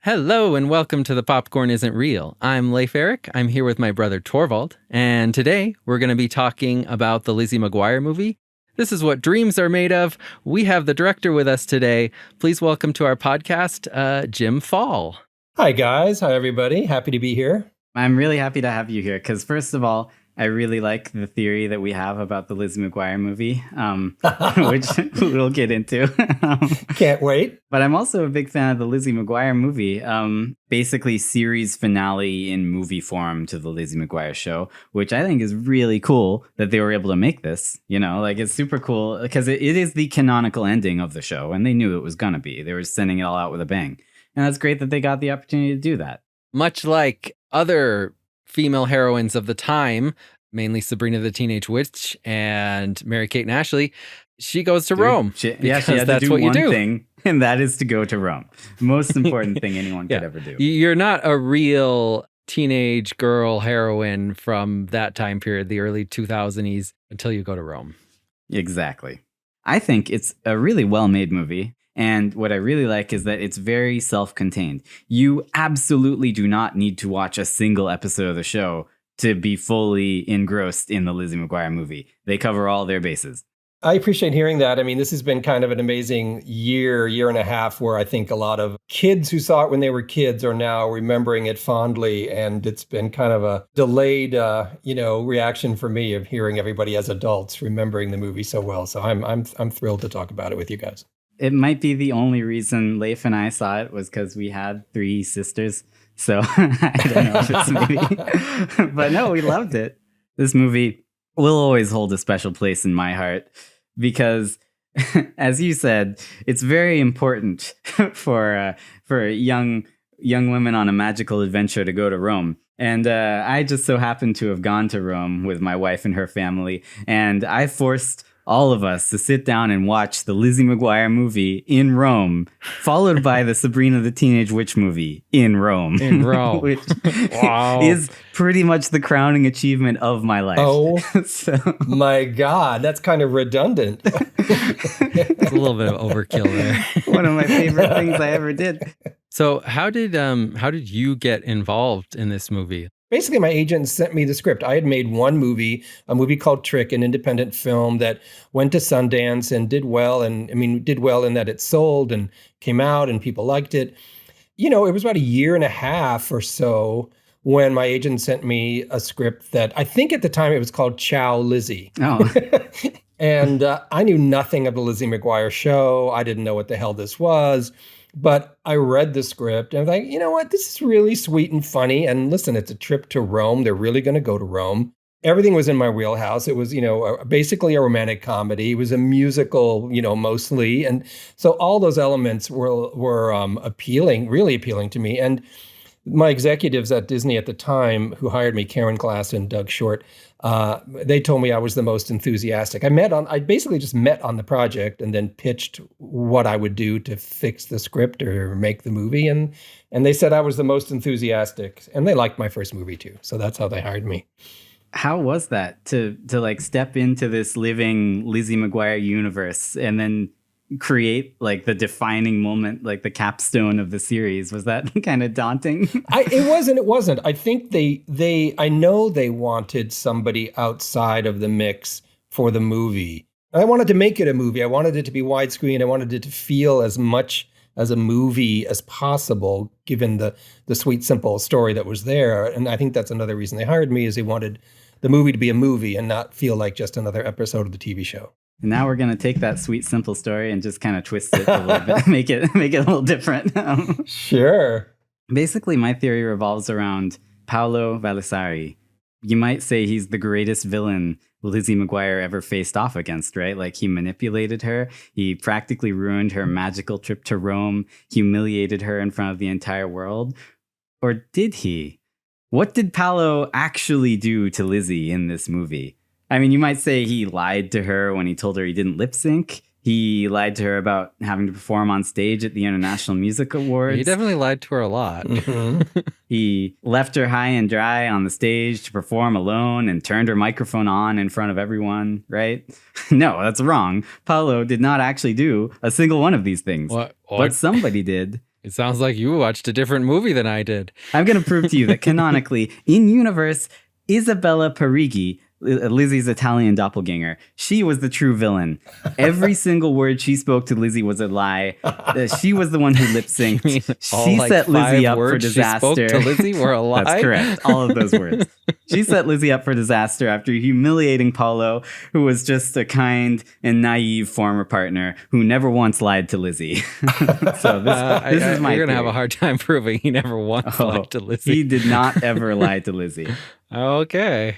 Hello and welcome to The Popcorn Isn't Real. I'm Leif Eric. I'm here with my brother Torvald, and today we're going to be talking about the Lizzie McGuire movie. This is what dreams are made of. We have the director with us today. Please welcome to our podcast, Jim Fall. Hi guys, hi everybody. Happy to be here. I'm really happy to have you here because first of all, I really like the theory that we have about the Lizzie McGuire movie, which we'll get into. Can't wait. But I'm also a big fan of the Lizzie McGuire movie, basically series finale in movie form to the Lizzie McGuire show, which I think is really cool that they were able to make this. You know, like it's super cool because it is the canonical ending of the show, and they knew it was going to be. They were sending it all out with a bang. And that's great that they got the opportunity to do that. Much like other female heroines of the time, mainly Sabrina the Teenage Witch and Mary-Kate and Ashley, she goes to Rome. She had to do one thing, and that is to go to Rome. Most important thing anyone could ever do. You're not a real teenage girl heroine from that time period, the early 2000s, until you go to Rome. Exactly. I think it's a really well-made movie. And what I really like is that it's very self-contained. You absolutely do not need to watch a single episode of the show to be fully engrossed in the Lizzie McGuire movie. They cover all their bases. I appreciate hearing that. I mean, this has been kind of an amazing year and a half where I think a lot of kids who saw it when they were kids are now remembering it fondly. And it's been kind of a delayed, reaction for me of hearing everybody as adults remembering the movie so well. So I'm thrilled to talk about it with you guys. It might be the only reason Leif and I saw it was because we had 3 sisters. So I don't know if it's maybe. But no, we loved it. This movie will always hold a special place in my heart because, as you said, it's very important for young women on a magical adventure to go to Rome. And I just so happened to have gone to Rome with my wife and her family. And I forced all of us to sit down and watch the Lizzie McGuire movie in Rome, followed by the Sabrina the Teenage Witch movie in Rome. In Rome. Which is pretty much the crowning achievement of my life. Oh, my God. That's kind of redundant. It's a little bit of overkill there. One of my favorite things I ever did. So how did you get involved in this movie? Basically, my agent sent me the script. I had made one movie, a movie called Trick, an independent film that went to Sundance and did well. And I mean, did well in that it sold and came out and people liked it. You know, it was about a year and a half or so when my agent sent me a script that I think at the time it was called Ciao Lizzie. Oh. And I knew nothing of the Lizzie McGuire show. I didn't know what the hell this was. But I read the script and I was like, you know what? This is really sweet and funny. And listen, it's a trip to Rome. They're really going to go to Rome. Everything was in my wheelhouse. It was, basically a romantic comedy. It was a musical, mostly. And so all those elements were appealing, really appealing to me. And my executives at Disney at the time who hired me, Karen Glass and Doug Short, they told me I was the most enthusiastic. I basically just met on the project and then pitched what I would do to fix the script or make the movie. And they said I was the most enthusiastic, and they liked my first movie too. So that's how they hired me. How was that to like step into this living Lizzie McGuire universe and then create like the defining moment, like the capstone of the series? Was that kind of daunting? It wasn't. I think I know they wanted somebody outside of the mix for the movie. I wanted to make it a movie. I wanted it to be widescreen. I wanted it to feel as much as a movie as possible, given the sweet, simple story that was there. And I think that's another reason they hired me, is they wanted the movie to be a movie and not feel like just another episode of the TV show. And now we're going to take that sweet, simple story and just kind of twist it a little bit, make it a little different. Sure. Basically, my theory revolves around Paolo Vallisari. You might say he's the greatest villain Lizzie McGuire ever faced off against, right? Like, he manipulated her. He practically ruined her magical trip to Rome, humiliated her in front of the entire world. Or did he? What did Paolo actually do to Lizzie in this movie? I mean, you might say he lied to her when he told her he didn't lip sync. He lied to her about having to perform on stage at the International Music Awards. He definitely lied to her a lot. Mm-hmm. He left her high and dry on the stage to perform alone and turned her microphone on in front of everyone, right? No, that's wrong. Paolo did not actually do a single one of these things. What? But somebody did. It sounds like you watched a different movie than I did. I'm going to prove to you that canonically, in universe, Isabella Parigi, Lizzie's Italian doppelganger, she was the true villain. Every single word she spoke to Lizzie was a lie. She was the one who lip synced. She set Lizzie up for disaster. She spoke to Lizzie were a lie. That's correct. All of those words. She set Lizzie up for disaster after humiliating Paolo, who was just a kind and naive former partner who never once lied to Lizzie. So this is my You're going to have theory. a hard time proving he never once lied to Lizzie. He did not ever lie to Lizzie. Okay.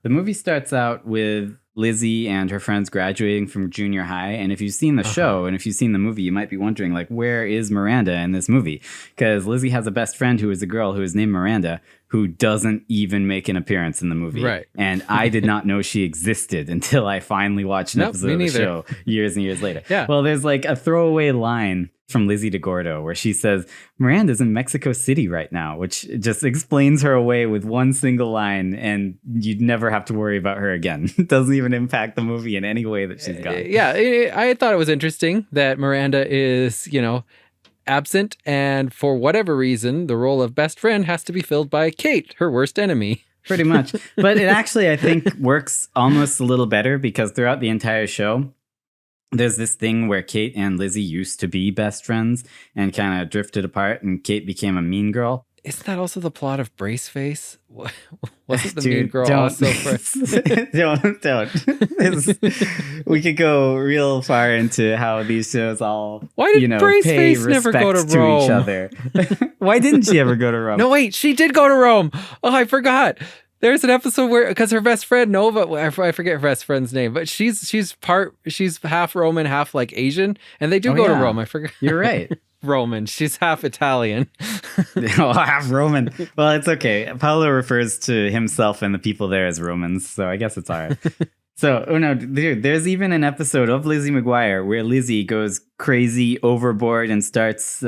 The movie starts out with Lizzie and her friends graduating from junior high. And if you've seen the show and if you've seen the movie, you might be wondering, like, where is Miranda in this movie? Because Lizzie has a best friend who is a girl who is named Miranda, who doesn't even make an appearance in the movie. Right. And I did not know she existed until I finally watched an episode of the show years and years later. Yeah. Well, there's like a throwaway line from Lizzie to Gordo where she says, Miranda's in Mexico City right now, which just explains her away with one single line, and you'd never have to worry about her again. It doesn't even impact the movie in any way that she's gone. Yeah, I thought it was interesting that Miranda is, absent, and for whatever reason, the role of best friend has to be filled by Kate, her worst enemy. Pretty much. But it actually, I think, works almost a little better because throughout the entire show, there's this thing where Kate and Lizzie used to be best friends and kind of drifted apart, and Kate became a mean girl. Isn't that also the plot of Braceface? Wasn't the Dude, mean girl don't. also for... Don't. We could go real far into how these shows all, Why did pay Braceface never go respect to Rome? each other. Why didn't she ever go to Rome? No, wait, she did go to Rome. Oh, I forgot. There's an episode where, because her best friend Nova, I forget her best friend's name, but she's half Roman, half like Asian, and they do go to Rome. I forgot. You're right. Roman. She's half Italian. Oh, half Roman. Well, it's okay. Paolo refers to himself and the people there as Romans, so I guess it's all right. So, dude, there's even an episode of Lizzie McGuire where Lizzie goes crazy overboard and starts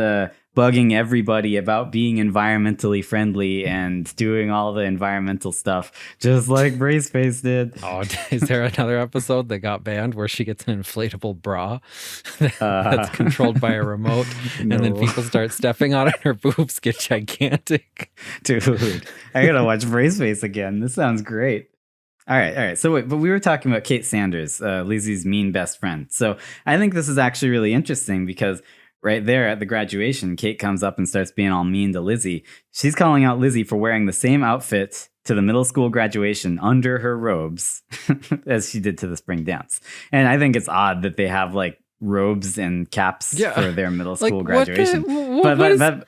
bugging everybody about being environmentally friendly and doing all the environmental stuff, just like Braceface did. Oh, is there another episode that got banned where she gets an inflatable bra that's controlled by a remote, and then people start stepping on it and her boobs get gigantic? Dude, I gotta watch Braceface again. This sounds great. All right. So wait, but we were talking about Kate Sanders, Lizzie's mean best friend. So I think this is actually really interesting because right there at the graduation, Kate comes up and starts being all mean to Lizzie. She's calling out Lizzie for wearing the same outfit to the middle school graduation under her robes as she did to the spring dance. And I think it's odd that they have like robes and caps for their middle school graduation. But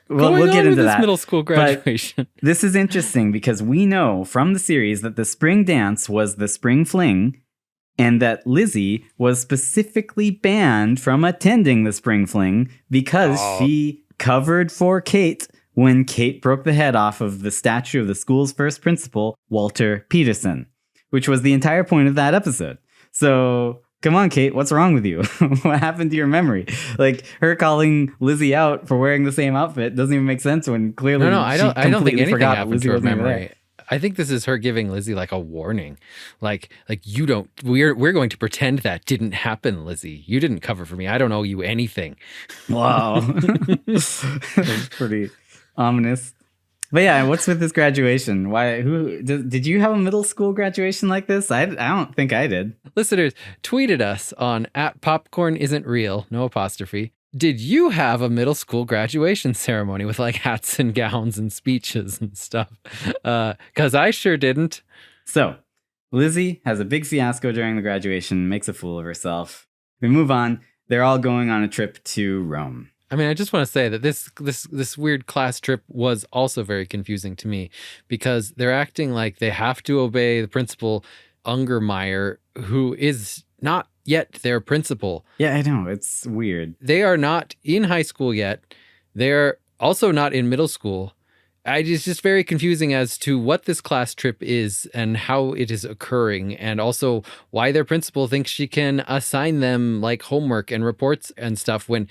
we'll get into that. Middle school graduation. But this is interesting because we know from the series that the spring dance was the spring fling, and that Lizzie was specifically banned from attending the spring fling because she covered for Kate when Kate broke the head off of the statue of the school's first principal, Walter Peterson, which was the entire point of that episode. So come on, Kate, what's wrong with you? What happened to your memory? Like, her calling Lizzie out for wearing the same outfit doesn't even make sense when clearly I don't think anything happened to her wasn't even memory. I think this is her giving Lizzie like a warning. Like we're going to pretend that didn't happen, Lizzie. You didn't cover for me. I don't owe you anything. Wow. That's pretty ominous. But yeah, what's with this graduation? Did you have a middle school graduation like this? I don't think I did. Listeners, tweeted us on @popcornisn'treal, no apostrophe. Did you have a middle school graduation ceremony with like hats and gowns and speeches and stuff? Because I sure didn't. So Lizzie has a big fiasco during the graduation, makes a fool of herself. We move on. They're all going on a trip to Rome. I mean, I just want to say that this weird class trip was also very confusing to me because they're acting like they have to obey the principal, Ungermeyer, who is not yet their principal. Yeah, I know. It's weird. They are not in high school yet. They're also not in middle school. It's just very confusing as to what this class trip is and how it is occurring, and also why their principal thinks she can assign them like homework and reports and stuff when,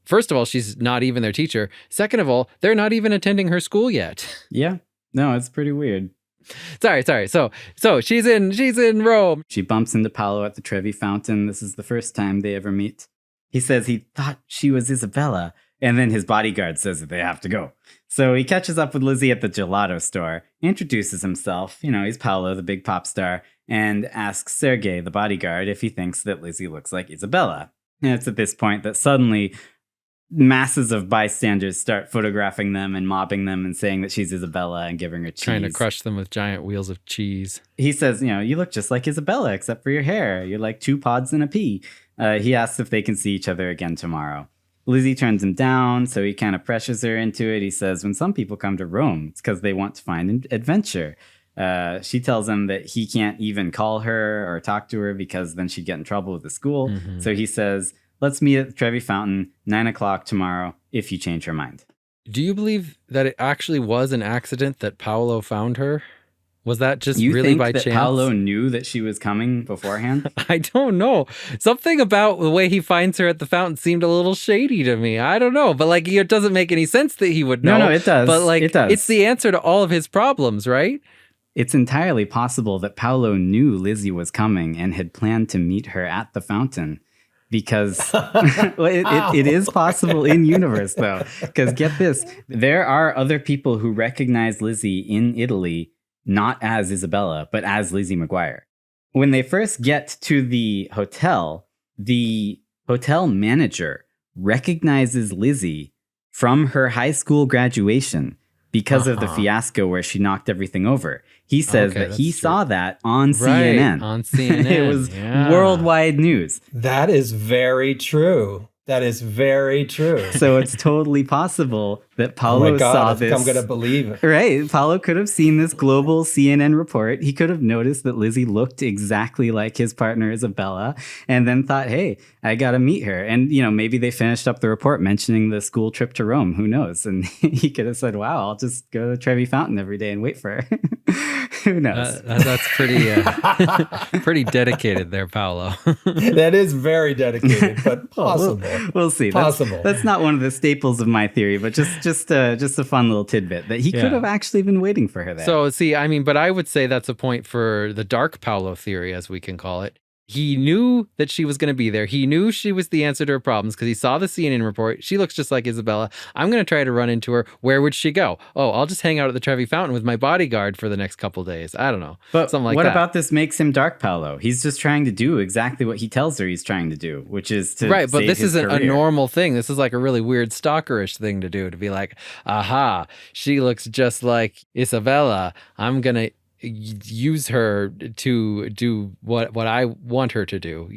first of all, she's not even their teacher. Second of all, they're not even attending her school yet. Yeah. No, it's pretty weird. Sorry. So she's in Rome. She bumps into Paolo at the Trevi Fountain. This is the first time they ever meet. He says he thought she was Isabella, And then his bodyguard says that they have to go. So he catches up with Lizzie at the gelato store, introduces himself. He's Paolo, the big pop star, and asks Sergei, the bodyguard, if he thinks that Lizzie looks like Isabella. And it's at this point that suddenly masses of bystanders start photographing them and mobbing them and saying that she's Isabella and giving her cheese. Trying to crush them with giant wheels of cheese. He says, you look just like Isabella except for your hair. You're like 2 pods and a pea. He asks if they can see each other again tomorrow. Lizzie turns him down, so he kind of pressures her into it. He says, when some people come to Rome, it's because they want to find adventure. She tells him that he can't even call her or talk to her because then she'd get in trouble with the school. Mm-hmm. So he says, let's meet at the Trevi Fountain, 9 o'clock tomorrow, if you change your mind. Do you believe that it actually was an accident that Paolo found her? Was that just really by chance? Paolo knew that she was coming beforehand? I don't know. Something about the way he finds her at the fountain seemed a little shady to me. I don't know. But it doesn't make any sense that he would know. No, it does. But it does. It's the answer to all of his problems, right? It's entirely possible that Paolo knew Lizzie was coming and had planned to meet her at the fountain. Because it is possible in universe, though. Because get this, there are other people who recognize Lizzie in Italy not as Isabella, but as Lizzie McGuire. When they first get to the hotel manager recognizes Lizzie from her high school graduation because of the fiasco where she knocked everything over. He says that he saw that on CNN. On CNN. It was worldwide news. That is very true. That is very true. So it's totally possible that Paolo saw this. I'm going to believe it. Right. Paolo could have seen this global CNN report. He could have noticed that Lizzie looked exactly like his partner Isabella and then thought, hey, I got to meet her. And, maybe they finished up the report mentioning the school trip to Rome. Who knows? And he could have said, wow, I'll just go to Trevi Fountain every day and wait for her. Who knows? That's pretty dedicated there, Paolo. That is very dedicated, but possible. We'll see. Possible. That's not one of the staples of my theory, but just a fun little tidbit that he could have actually been waiting for her there. So but I would say that's a point for the dark Paolo theory, as we can call it. He knew that she was going to be there. He knew she was the answer to her problems because he saw the CNN report. She looks just like Isabella. I'm going to try to run into her. Where would she go? Oh, I'll just hang out at the Trevi Fountain with my bodyguard for the next couple days. I don't know. But something like what that. About this makes him dark Paolo? He's just trying to do exactly what he tells her he's trying to do, which is to right. But save this his isn't a career. normal thing. This is like a really weird stalkerish thing to do, to be like, aha, she looks just like Isabella. I'm going to use her to do what I want her to do,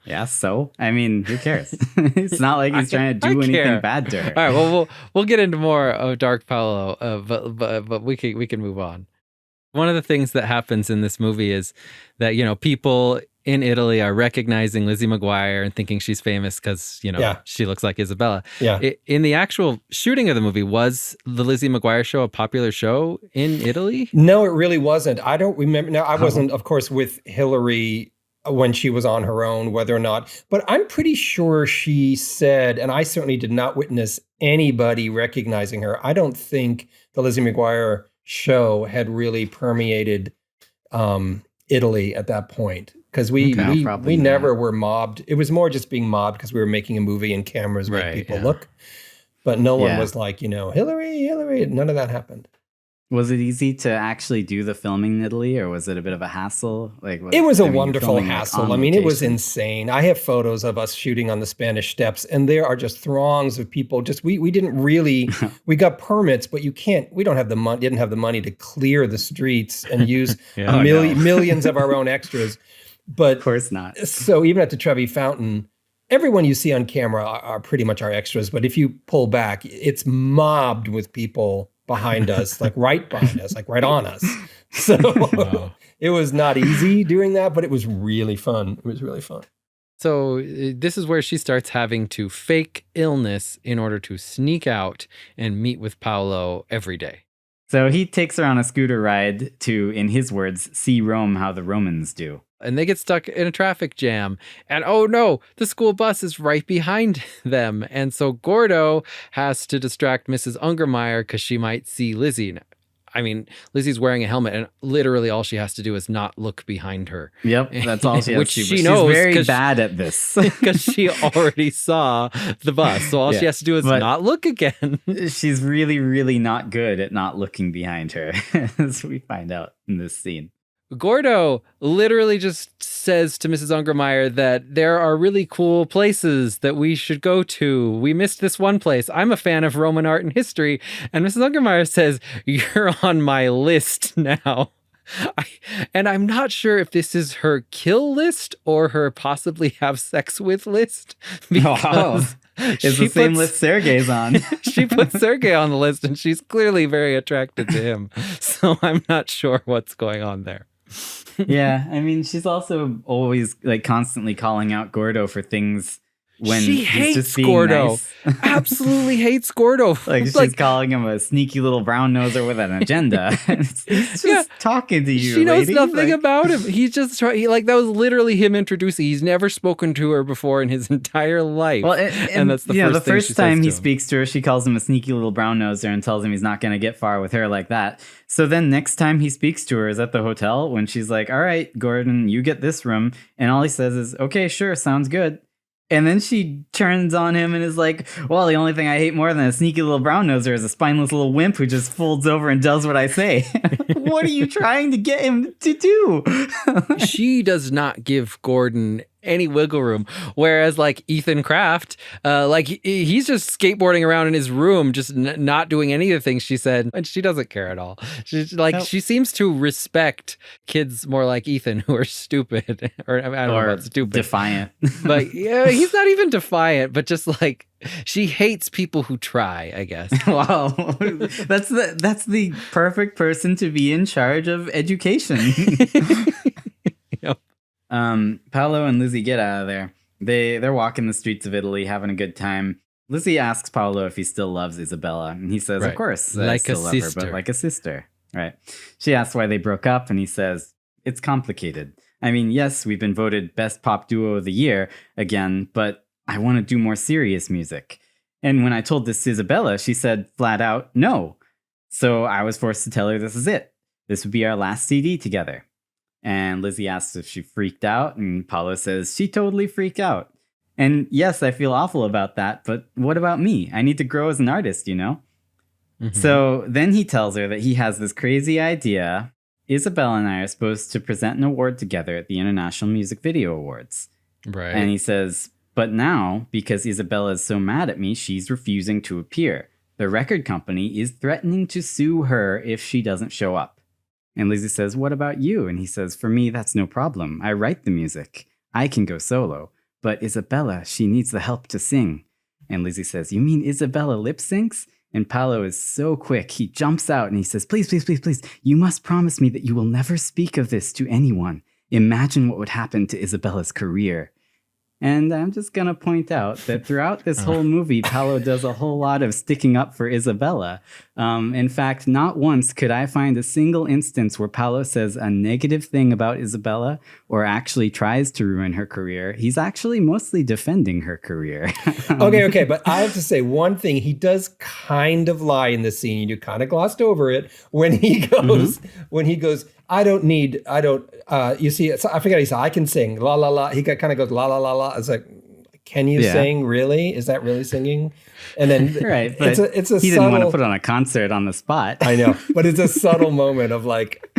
Yeah, so who cares? It's not like he's trying to do anything bad to her. All right, well, we'll get into more of Dark Paolo, but we can move on. One of the things that happens in this movie is that people in Italy are recognizing Lizzie McGuire and thinking she's famous because, she looks like Isabella. Yeah. In the actual shooting of the movie, was the Lizzie McGuire show a popular show in Italy? No, it really wasn't. I don't remember. Now, I wasn't, of course, with Hillary when she was on her own, whether or not, but I'm pretty sure she said, and I certainly did not witness anybody recognizing her. I don't think the Lizzie McGuire show had really permeated Italy at that point. Because we never were mobbed. It was more just being mobbed because we were making a movie and cameras make people look. But no one was like, Hillary. None of that happened. Was it easy to actually do the filming in Italy, or was it a bit of a hassle? It was a wonderful hassle. It was insane. I have photos of us shooting on the Spanish Steps, and there are just throngs of people. Just we didn't really. We got permits, but we don't have the money. Didn't have the money to clear the streets and use millions of our own extras. But of course not. So even at the Trevi Fountain, everyone you see on camera are pretty much our extras. But if you pull back, it's mobbed with people behind us, like right behind us, like right on us. So It was not easy doing that, but it was really fun. It was really fun. So this is where she starts having to fake illness in order to sneak out and meet with Paolo every day. So he takes her on a scooter ride to, in his words, see Rome how the Romans do. And they get stuck in a traffic jam. And oh no, the school bus is right behind them. And so Gordo has to distract Mrs. Ungermeyer because she might see Lizzie. I mean, Lizzie's wearing a helmet, and literally all she has to do is not look behind her. Yep, that's all she has Which to do. she She's knows very bad at this. because she already saw the bus. So all she has to do is not look again. She's really, really not good at not looking behind her, as we find out in this scene. Gordo literally just says to Mrs. Ungermeyer that there are really cool places that we should go to. We missed this one place. I'm a fan of Roman art and history. And Mrs. Ungermeyer says, you're on my list now. And I'm not sure if this is her kill list or her possibly have sex with list. Because it's the same list Sergei's on. She puts Sergei on the list, and she's clearly very attracted to him. So I'm not sure what's going on there. Yeah, I mean, she's also always like constantly calling out Gordo for things when she he's hates just being Gordo. nice. Absolutely hates Gordo. Like she's calling him a sneaky little brown noser with an agenda. He's just talking to you. She knows lady. nothing about him. He's just that was literally him introducing. He's never spoken to her before in his entire life. Well, and that's the first time he speaks to her, she calls him a sneaky little brown noser and tells him he's not going to get far with her like that. So then next time he speaks to her is at the hotel when she's like, all right, Gordon, you get this room. And all he says is, okay, sure, sounds good. And then she turns on him and is like, well, the only thing I hate more than a sneaky little brown noser is a spineless little wimp who just folds over and does what I say. What are you trying to get him to do? She does not give Gordon any wiggle room. Whereas like Ethan Kraft, he's just skateboarding around in his room, just not doing any of the things she said. And she doesn't care at all. She's like, she seems to respect kids more like Ethan who are stupid or I don't know about stupid. Defiant. But yeah, he's not even defiant, but just like she hates people who try, I guess. Wow. That's the perfect person to be in charge of education. Yep. Paolo and Lizzie get out of there. They're walking the streets of Italy, having a good time. Lizzie asks Paolo if he still loves Isabella, and he says, Right. of course, Like I still a love her, sister. but like a sister. Right. She asks why they broke up, and he says, it's complicated. I mean, yes, we've been voted Best Pop Duo of the Year again, but I want to do more serious music. And when I told this to Isabella, she said flat out, no. So I was forced to tell her this is it. This would be our last CD together. And Lizzie asks if she freaked out, and Paolo says she totally freaked out. And yes, I feel awful about that, but what about me? I need to grow as an artist, you know? Mm-hmm. So then he tells her that he has this crazy idea. Isabella and I are supposed to present an award together at the International Music Video Awards. Right. And he says, but now, because Isabella is so mad at me, she's refusing to appear. The record company is threatening to sue her if she doesn't show up. And Lizzie says, what about you? And he says, for me, that's no problem. I write the music. I can go solo. But Isabella, she needs the help to sing. And Lizzie says, you mean Isabella lip syncs? And Paolo is so quick. He jumps out and he says, please, please, please, please. You must promise me that you will never speak of this to anyone. Imagine what would happen to Isabella's career. And I'm just going to point out that throughout this whole movie, Paolo does a whole lot of sticking up for Isabella. In fact, not once could I find a single instance where Paolo says a negative thing about Isabella or actually tries to ruin her career. He's actually mostly defending her career. Okay. But I have to say one thing. He does kind of lie in this scene. You kind of glossed over it when he goes, you see, I forget, he said, I can sing, la, la, la. He kind of goes, la, la, la, la. It's like, can you sing, really? Is that really singing? And then right, but it's a he subtle, didn't want to put on a concert on the spot. I know, but it's a subtle moment of like,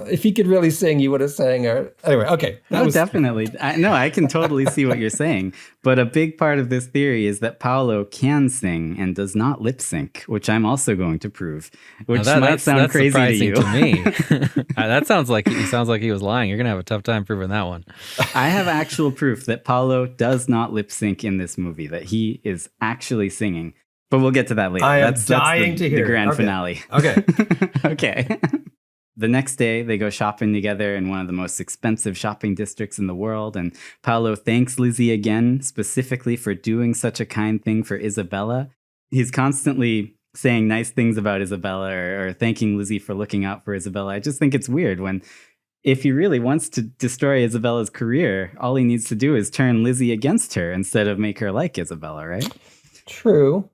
if he could really sing, you would have sang. Or anyway, okay. Definitely. I can totally see what you're saying. But a big part of this theory is that Paolo can sing and does not lip sync, which I'm also going to prove, which might sound crazy to you. To me. That sounds like he was lying. You're going to have a tough time proving that one. I have actual proof that Paolo does not lip sync in this movie, that he is actually singing. But we'll get to that later. I am That's dying to hear the grand okay. finale. Okay. Okay. The next day, they go shopping together in one of the most expensive shopping districts in the world, and Paolo thanks Lizzie again, specifically for doing such a kind thing for Isabella. He's constantly saying nice things about Isabella or thanking Lizzie for looking out for Isabella. I just think it's weird when, if he really wants to destroy Isabella's career, all he needs to do is turn Lizzie against her instead of make her like Isabella, right? True.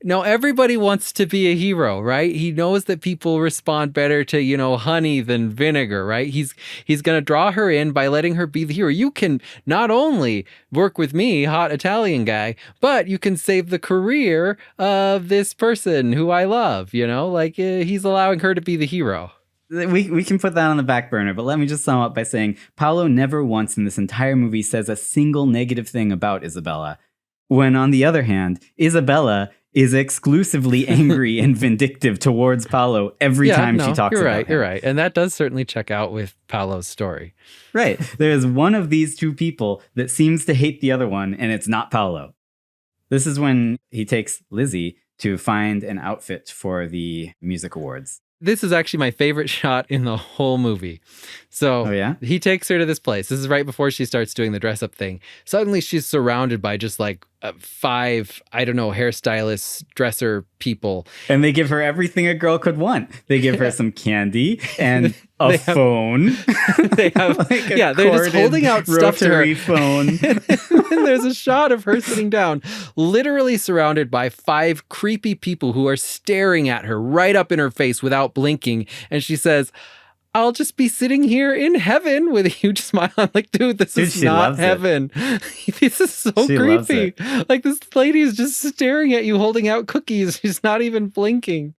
Now, everybody wants to be a hero, right? He knows that people respond better to, honey than vinegar, right? He's going to draw her in by letting her be the hero. You can not only work with me, hot Italian guy, but you can save the career of this person who I love, he's allowing her to be the hero. We can put that on the back burner, but let me just sum up by saying Paolo never once in this entire movie says a single negative thing about Isabella. When on the other hand, Isabella is exclusively angry and vindictive towards Paolo every time she talks about him. You're right. And that does certainly check out with Paolo's story. Right. There's one of these two people that seems to hate the other one, and it's not Paolo. This is when he takes Lizzie to find an outfit for the music awards. This is actually my favorite shot in the whole movie. So he takes her to this place. This is right before she starts doing the dress up thing. Suddenly she's surrounded by just like 5, hairstylists, dresser people. And they give her everything a girl could want. They give her some candy and a phone. They have, they're just holding out stuff to her. Phone. And there's a shot of her sitting down, literally surrounded by 5 creepy people who are staring at her right up in her face without blinking. And she says, I'll just be sitting here in heaven with a huge smile. I'm like, dude, this is not heaven. This is so creepy. Like, this lady is just staring at you holding out cookies. She's not even blinking.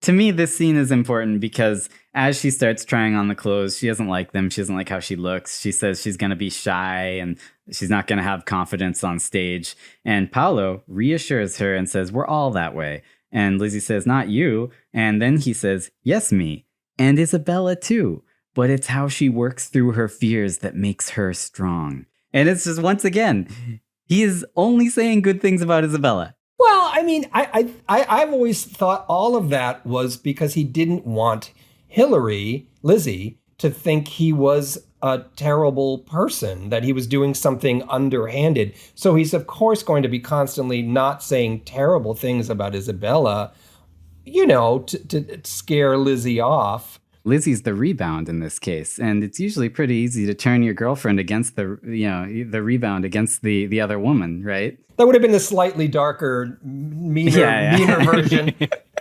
To me, this scene is important because as she starts trying on the clothes, she doesn't like them. She doesn't like how she looks. She says she's going to be shy and she's not going to have confidence on stage. And Paolo reassures her and says, we're all that way. And Lizzie says, not you. And then he says, yes, me. And Isabella too. But it's how she works through her fears that makes her strong. And it's just, once again, he is only saying good things about Isabella. Well, I mean, I've always thought all of that was because he didn't want Lizzie, to think he was a terrible person, that he was doing something underhanded. So he's, of course, going to be constantly not saying terrible things about Isabella, to scare Lizzie off. Lizzie's the rebound in this case, and it's usually pretty easy to turn your girlfriend against the rebound against the other woman, right? That would have been the slightly darker, meaner version,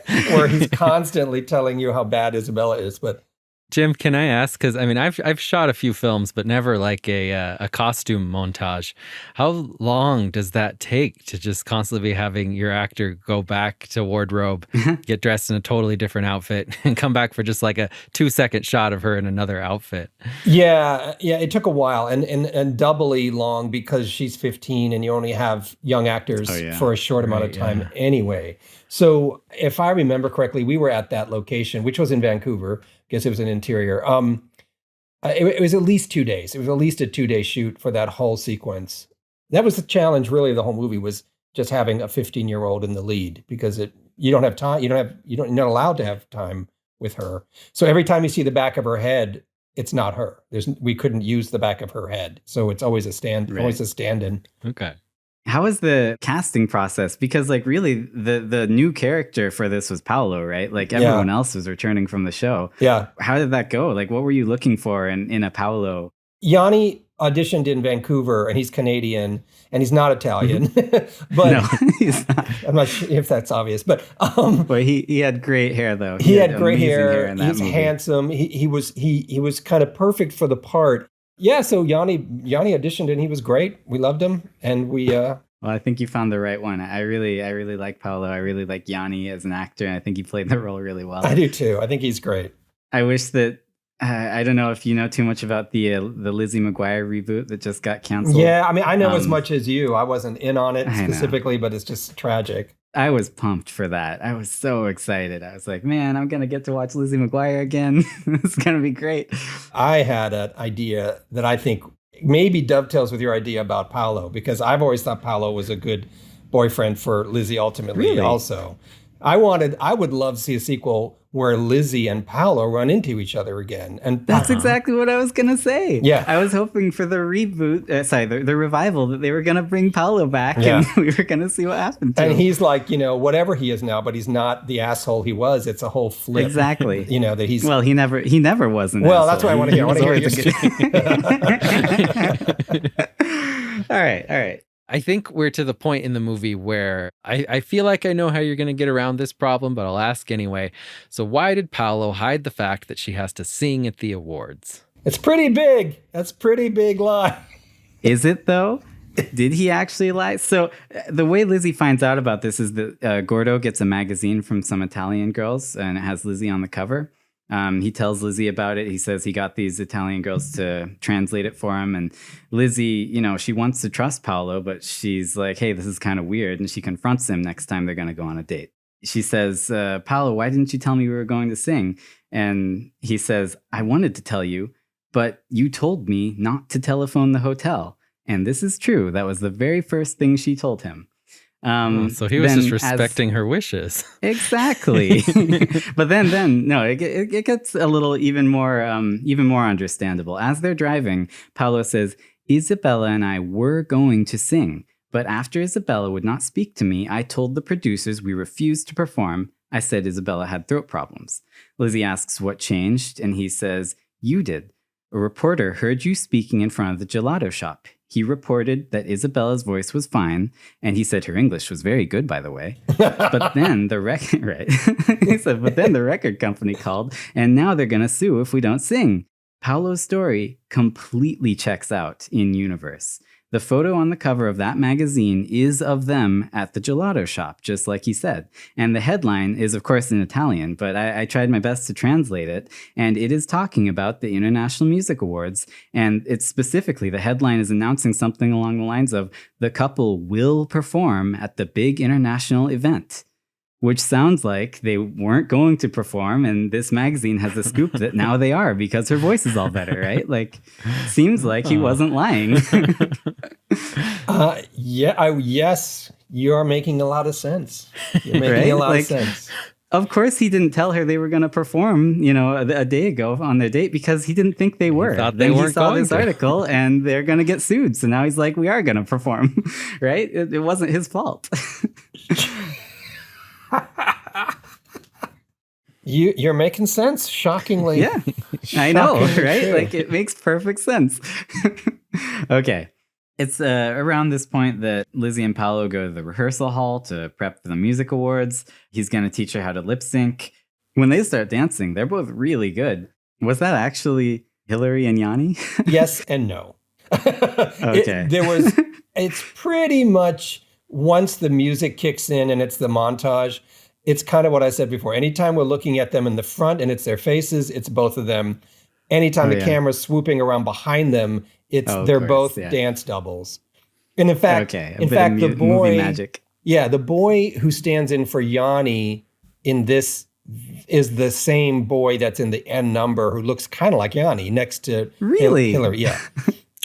where he's constantly telling you how bad Isabella is. But Jim, can I ask? Because I've shot a few films, but never like a costume montage. How long does that take to just constantly be having your actor go back to wardrobe, get dressed in a totally different outfit, and come back for just like a 2-second shot of her in another outfit? Yeah, it took a while and doubly long because she's 15 and you only have young actors for a short amount of time anyway. So if I remember correctly, we were at that location, which was in Vancouver. I guess it was an interior. It was at least 2 days. It was at least a 2-day shoot for that whole sequence. That was the challenge, really, of the whole movie, was just having a 15-year-old in the lead, because you don't have time. You're not allowed to have time with her. So every time you see the back of her head, it's not her. We couldn't use the back of her head, so it's always a stand-in. Okay. How was the casting process? Because really the new character for this was Paolo, right? Like everyone else was returning from the show. Yeah. How did that go? Like, what were you looking for in a Paolo? Yanni auditioned in Vancouver, and he's Canadian, and he's not Italian. But no, he's not. I'm not sure if that's obvious, but he had great hair though. He had great hair. In that he's movie. Handsome. He was kind of perfect for the part. Yeah, so Yanni auditioned and he was great. We loved him, and we. Well, I think you found the right one. I really like Paolo. I really like Yanni as an actor, and I think he played the role really well. I do too. I think he's great. I wish that. I don't know if you know too much about the Lizzie McGuire reboot that just got canceled. Yeah, I mean, I know as much as you. I wasn't in on it specifically, but it's just tragic. I was pumped for that. I was so excited. I was like, man, I'm going to get to watch Lizzie McGuire again. It's going to be great. I had an idea that I think maybe dovetails with your idea about Paolo, because I've always thought Paolo was a good boyfriend for Lizzie ultimately also. I would love to see a sequel where Lizzie and Paolo run into each other again. And that's exactly what I was going to say. Yeah. I was hoping for the reboot, the revival, that they were going to bring Paolo back and we were going to see what happened to him. And he's like, whatever he is now, but he's not the asshole he was. It's a whole flip. Exactly. That he's... Well, he never was an Well, asshole. that's what I want to hear. I want to hear you. All right. I think we're to the point in the movie where I feel like I know how you're going to get around this problem, but I'll ask anyway. So why did Paolo hide the fact that she has to sing at the awards? It's pretty big. That's pretty big lie. Is it though? Did he actually lie? So the way Lizzie finds out about this is that Gordo gets a magazine from some Italian girls and it has Lizzie on the cover. He tells Lizzie about it. He says he got these Italian girls to translate it for him. And Lizzie, she wants to trust Paolo, but she's like, hey, this is kind of weird. And she confronts him next time they're going to go on a date. She says, Paolo, why didn't you tell me we were going to sing? And he says, I wanted to tell you, but you told me not to telephone the hotel. And this is true. That was the very first thing she told him. So he was just respecting her wishes. Exactly. But then no, it gets a little even more understandable. As they're driving, Paolo says, Isabella and I were going to sing, but after Isabella would not speak to me, I told the producers we refused to perform. I said Isabella had throat problems. Lizzie asks what changed, and he says, you did. A reporter heard you speaking in front of the gelato shop. He reported that Isabella's voice was fine, and he said her English was very good, by the way. But then the he said, but then the record company called, and now they're gonna sue if we don't sing. Paolo's story completely checks out in universe. The photo on the cover of that magazine is of them at the gelato shop, just like he said. And the headline is, of course, in Italian, but I tried my best to translate it. And it is talking about the International Music Awards. And it's specifically, the headline is announcing something along the lines of, the couple will perform at the big international event. Which sounds like they weren't going to perform, and this magazine has a scoop that now they are because her voice is all better, right? Like, seems like he wasn't lying. Yes, you are making a lot of sense. You're making right? a lot of sense. Of course, he didn't tell her they were going to perform, a day ago on their date because he didn't think they were. He saw this article and they're going to get sued. So now he's like, we are going to perform, right? It wasn't his fault. You're making sense, shockingly. Yeah, I know, right? True. Like, it makes perfect sense. Okay. It's around this point that Lizzie and Paolo go to the rehearsal hall to prep for the music awards. He's going to teach her how to lip sync. When they start dancing, they're both really good. Was that actually Hillary and Yanni? Yes and no. Okay. It's pretty much once the music kicks in and it's the montage, it's kind of what I said before. Anytime we're looking at them in the front and it's their faces, it's both of them. Anytime the camera's swooping around behind them, they're both dance doubles. And in fact, the boy, movie magic. Yeah, the boy who stands in for Yanni in this is the same boy that's in the end number who looks kind of like Yanni next to Hillary. Yeah.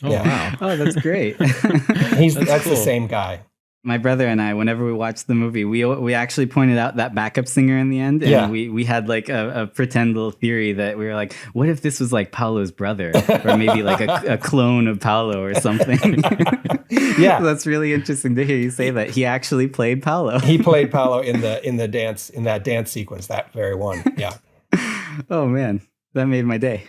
Wow. Oh, that's great. That's cool. The same guy. My brother and I, whenever we watched the movie, we actually pointed out that backup singer in the end. And we had like a pretend little theory that we were like, what if this was like Paolo's brother? Or maybe like a clone of Paolo or something. Yeah. So that's really interesting to hear you say that. He actually played Paolo. He played Paolo in that dance sequence, that very one. Yeah. Oh man, that made my day.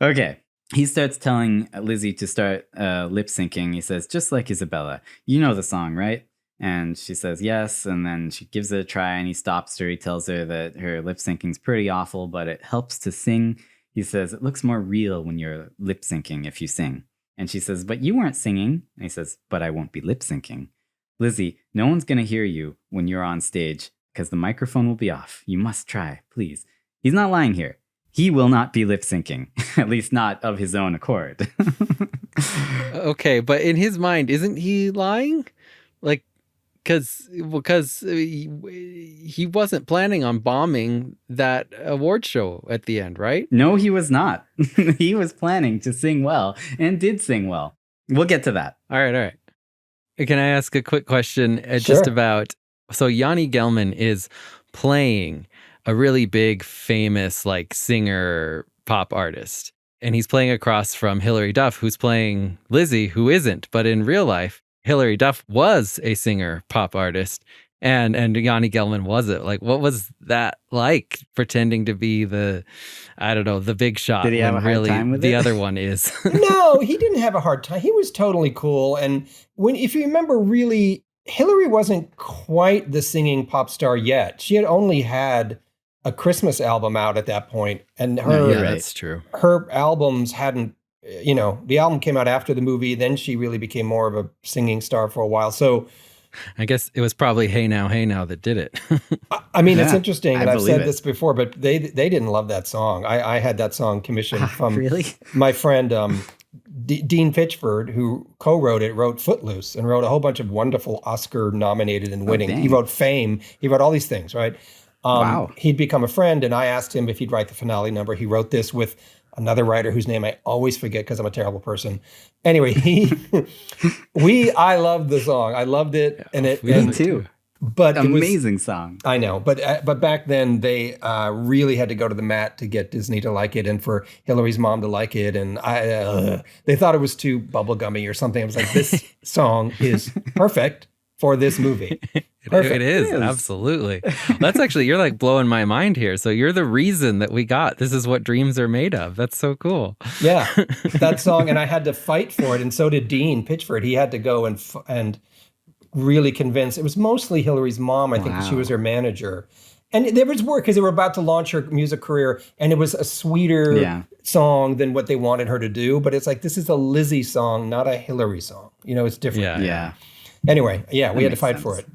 Okay. He starts telling Lizzie to start lip syncing. He says, just like Isabella, you know the song, right? And she says, yes. And then she gives it a try and he stops her. He tells her that her lip syncing's pretty awful, but it helps to sing. He says, it looks more real when you're lip syncing if you sing. And she says, but you weren't singing. And he says, but I won't be lip syncing. Lizzie, no one's going to hear you when you're on stage because the microphone will be off. You must try, please. He's not lying here. He will not be lip syncing, at least not of his own accord. Okay, but in his mind, isn't he lying? Like, because he wasn't planning on bombing that award show at the end, right? No, he was not. He was planning to sing well and did sing well. We'll get to that. All right. Can I ask a quick question Sure. just about, so Yanni Gelman is playing a really big, famous, like, singer pop artist. And he's playing across from Hilary Duff, who's playing Lizzie, who isn't. But in real life, Hilary Duff was a singer pop artist. And Yanni Gelman was it? Like, what was that like, pretending to be the big shot? Did he have when a hard really time with the it? other one is? No, he didn't have a hard time. He was totally cool. And if you remember, really, Hillary wasn't quite the singing pop star yet. She had only had a Christmas album out at that point, and That's true. her albums hadn't, the album came out after the movie. Then she really became more of a singing star for a while. So I guess it was probably Hey Now, that did it. I mean, it's Yeah, interesting, I and I've believe said it. this before, but they didn't love that song. I had that song commissioned from Really? my friend Dean Pitchford, who co-wrote it, wrote Footloose and wrote a whole bunch of wonderful Oscar-nominated and winning. dang. He wrote Fame. He wrote all these things, right? Wow. He'd become a friend, and I asked him if he'd write the finale number. He wrote this with another writer whose name I always forget because I'm a terrible person. Anyway, I loved the song. I loved it, Me too. But Amazing song. I know, but back then they really had to go to the mat to get Disney to like it, and for Hillary's mom to like it, and they thought it was too bubblegummy or something. I was like, this song is perfect for this movie. Perfect. It is, absolutely. That's actually, you're like blowing my mind here. So you're the reason that we got This Is What Dreams Are Made Of. That's so cool. Yeah, that song, and I had to fight for it, and so did Dean Pitchford. He had to go and really convince. It was mostly Hillary's mom, I think, 'cause she was her manager. And there was work because they were about to launch her music career, and it was a sweeter song than what they wanted her to do. But it's like, this is a Lizzie song, not a Hillary song. It's different. Yeah. Anyway, we had to fight for it.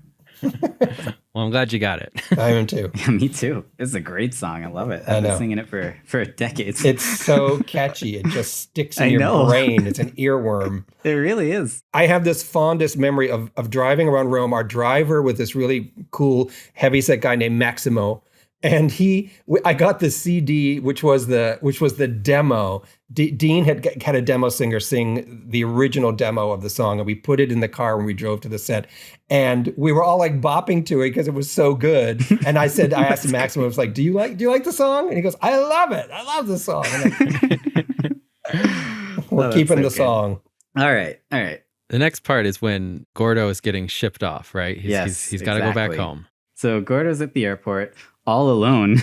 Well, I'm glad you got it. I am too. Yeah, me too. It's a great song. I love it. I've been singing it for decades. It's so catchy. It just sticks in your brain. It's an earworm. It really is. I have this fondest memory of driving around Rome. Our driver was this really cool heavyset guy named Maximo. And I got the CD, which was the demo. Dean had a demo singer sing the original demo of the song, and we put it in the car when we drove to the set. And we were all like bopping to it because it was so good. And I asked him, Maximo, I was like, do you like the song? And he goes, I love it. I love the song. We're keeping the song. All right. The next part is when Gordo is getting shipped off, right? He's got to go back home. So Gordo's at the airport, all alone.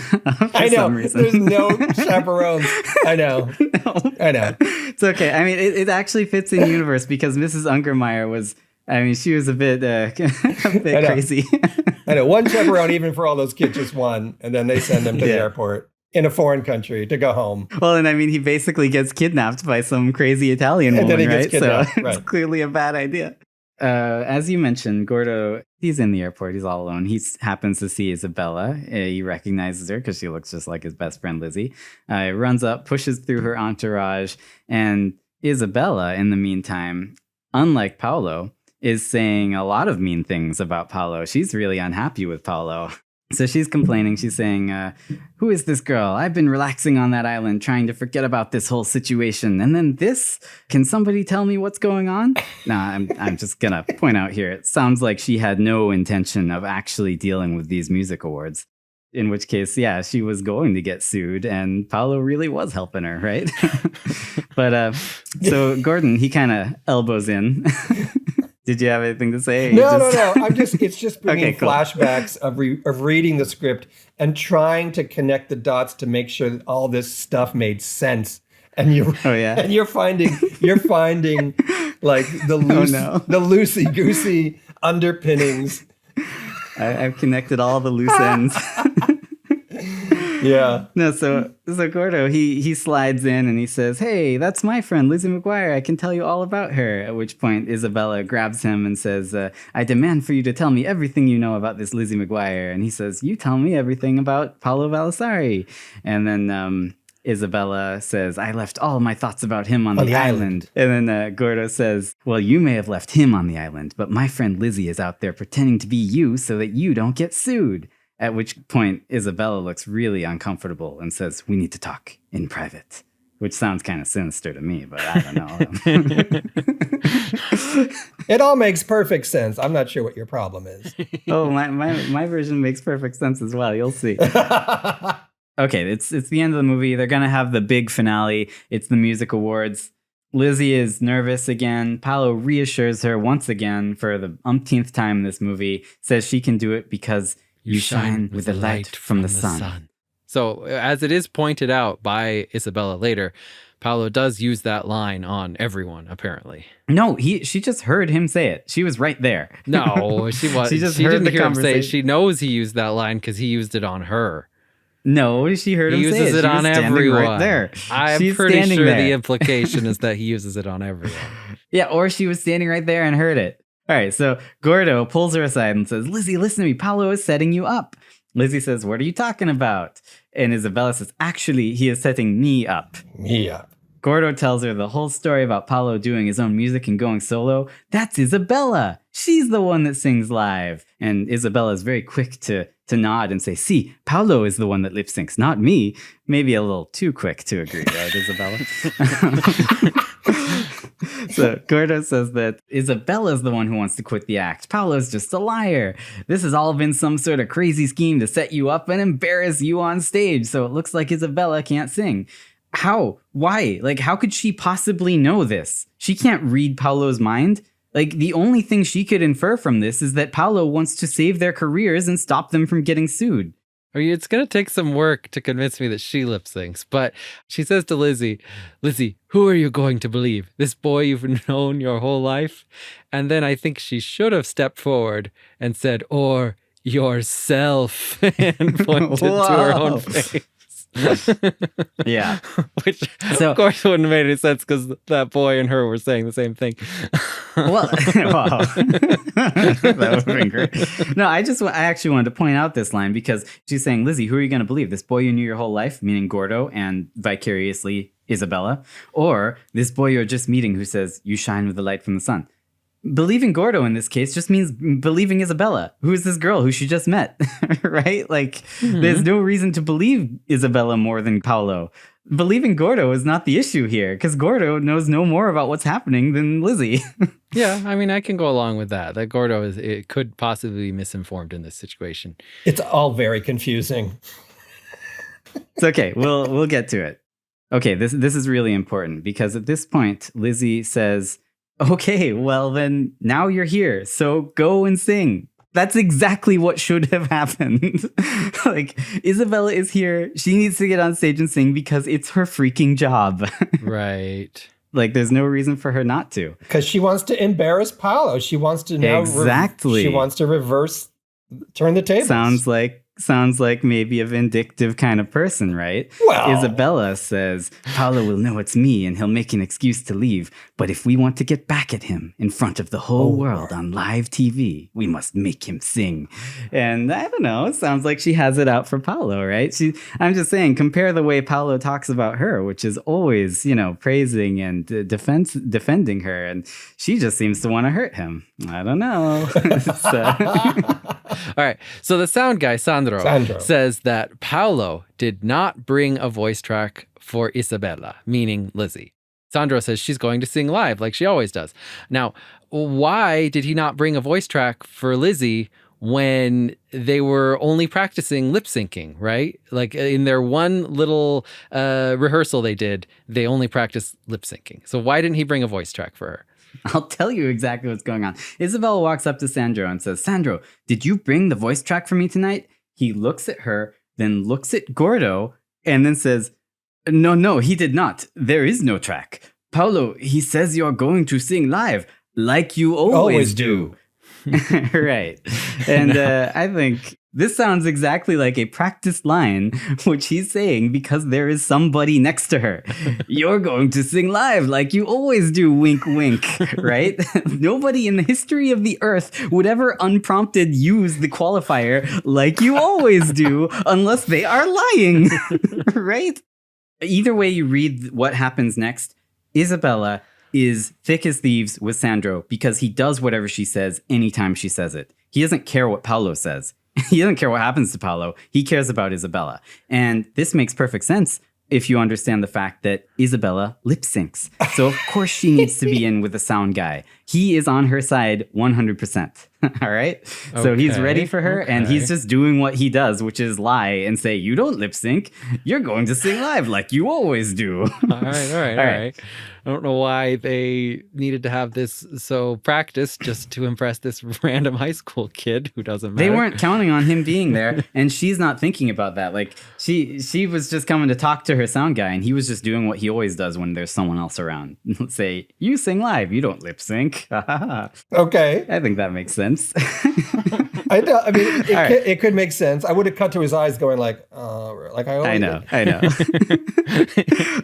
I know. Some reason. There's no chaperones. I know. No. I know. It's okay. I mean, it actually fits in universe because Mrs. Ungermeyer was, she was a bit crazy. I know. One chaperone, even for all those kids, just one. And then they send them to the airport in a foreign country to go home. Well, and he basically gets kidnapped by some crazy Italian woman, right? So it's clearly a bad idea. As you mentioned, Gordo, he's in the airport. He's all alone. He happens to see Isabella. He recognizes her because she looks just like his best friend, Lizzie. He runs up, pushes through her entourage. And Isabella, in the meantime, unlike Paolo, is saying a lot of mean things about Paolo. She's really unhappy with Paolo. So she's complaining. She's saying, who is this girl? I've been relaxing on that island trying to forget about this whole situation. And then this? Can somebody tell me what's going on? Nah, I'm just going to point out here. It sounds like she had no intention of actually dealing with these music awards. In which case, she was going to get sued. And Paolo really was helping her, right? But so Gordon, he kind of elbows in. Did you have anything to say? No. It's just bringing Okay, cool. flashbacks of reading the script and trying to connect the dots to make sure that all this stuff made sense. And you're finding like the loosey goosey underpinnings. I've connected all the loose ends. Yeah. No, so Gordo, he slides in and he says, hey, that's my friend, Lizzie McGuire. I can tell you all about her. At which point Isabella grabs him and says, I demand for you to tell me everything you know about this Lizzie McGuire. And he says, you tell me everything about Paolo Vallisari. And then Isabella says, I left all my thoughts about him on the island. And then Gordo says, well, you may have left him on the island, but my friend Lizzie is out there pretending to be you so that you don't get sued. At which point, Isabella looks really uncomfortable and says, we need to talk in private, which sounds kind of sinister to me, but I don't know. It all makes perfect sense. I'm not sure what your problem is. Oh, my version makes perfect sense as well. You'll see. Okay, it's the end of the movie. They're going to have the big finale. It's the music awards. Lizzie is nervous again. Paolo reassures her once again for the umpteenth time in this movie, says she can do it because you shine with the light from the sun. So, as it is pointed out by Isabella later, Paolo does use that line on everyone, apparently. No, she just heard him say it. She was right there. No, she was. She just she heard didn't the hear him say it. conversation. She knows he used that line because he used it on her. No, she heard him say it. He uses it She on was standing everyone. right there. I'm She's pretty standing sure there. the implication is that he uses it on everyone. Yeah, or she was standing right there and heard it. All right, so Gordo pulls her aside and says, Lizzie, listen to me. Paolo is setting you up. Lizzie says, what are you talking about? And Isabella says, actually, he is setting me up. Me up. Gordo tells her the whole story about Paolo doing his own music and going solo. That's Isabella. She's the one that sings live. And Isabella is very quick to nod and say, see, Paolo is the one that lip syncs, not me. Maybe a little too quick to agree, right, Isabella? So Gordo says that Isabella's the one who wants to quit the act. Paolo's just a liar. This has all been some sort of crazy scheme to set you up and embarrass you on stage. So it looks like Isabella can't sing. How? Why? Like, how could she possibly know this? She can't read Paolo's mind. Like, the only thing she could infer from this is that Paolo wants to save their careers and stop them from getting sued. I mean, it's going to take some work to convince me that she lip syncs, but she says to Lizzie, who are you going to believe? This boy you've known your whole life? And then I think she should have stepped forward and said, or yourself, and pointed to her own face. Yeah. Which, So- of course, wouldn't have made any sense because that boy and her were saying the same thing. Well, wow. That would have been great. No, I actually wanted to point out this line because she's saying, Lizzie, who are you going to believe? This boy you knew your whole life, meaning Gordo, and vicariously Isabella, or this boy you're just meeting who says, you shine with the light from the sun? Believing Gordo in this case just means believing Isabella, who is this girl who she just met, right? Like, there's no reason to believe Isabella more than Paolo. Believing Gordo is not the issue here, because Gordo knows no more about what's happening than Lizzie. Yeah, I mean, I can go along with that. That Gordo it could possibly be misinformed in this situation. It's all very confusing. It's okay. We'll get to it. Okay, this is really important because at this point, Lizzie says, okay, well then now you're here, so go and sing. That's exactly what should have happened. Like, Isabella is here. She needs to get on stage and sing because it's her freaking job. Right. Like, there's no reason for her not to. Because she wants to embarrass Paolo. She wants to now Exactly. she wants to turn the tables. Sounds like maybe a vindictive kind of person, right? Well- Isabella says, Paolo will know it's me and he'll make an excuse to leave. But if we want to get back at him in front of the whole world on live TV, we must make him sing. And I don't know, it sounds like she has it out for Paolo, right? I'm just saying, compare the way Paolo talks about her, which is always, praising and defending her. And she just seems to want to hurt him. I don't know. All right. So the sound guy, Sandro, Sandro. says that Paolo did not bring a voice track for Isabella, meaning Lizzie. Sandro says she's going to sing live like she always does. Now, why did he not bring a voice track for Lizzie when they were only practicing lip syncing, right? Like in their one little rehearsal they did, they only practiced lip syncing. So why didn't he bring a voice track for her? I'll tell you exactly what's going on. Isabella walks up to Sandro and says, Sandro, did you bring the voice track for me tonight? He looks at her, then looks at Gordo, and then says, No, he did not. There is no track. Paolo, he says you're going to sing live, like you always do. Right. And I think this sounds exactly like a practiced line, which he's saying because there is somebody next to her. You're going to sing live like you always do, wink, wink, right? Nobody in the history of the earth would ever unprompted use the qualifier like you always do unless they are lying, right? Either way you read what happens next, Isabella is thick as thieves with Sandro because he does whatever she says anytime she says it. He doesn't care what Paolo says. He doesn't care what happens to Paolo. He cares about Isabella. And this makes perfect sense if you understand the fact that Isabella lip syncs. So of course she needs to be in with the sound guy. He is on her side 100%. All right. So he's ready for her, and he's just doing what he does, which is lie and say, you don't lip sync. You're going to sing live like you always do. All right. I don't know why they needed to have this so practiced just to impress this random high school kid who doesn't matter. They weren't counting on him being there, and she's not thinking about that. Like she was just coming to talk to her sound guy, and he was just doing what he always does when there's someone else around. Let's say, you sing live, you don't lip sync. Okay. I think that makes sense. I mean, it could make sense. I would have cut to his eyes going like I know.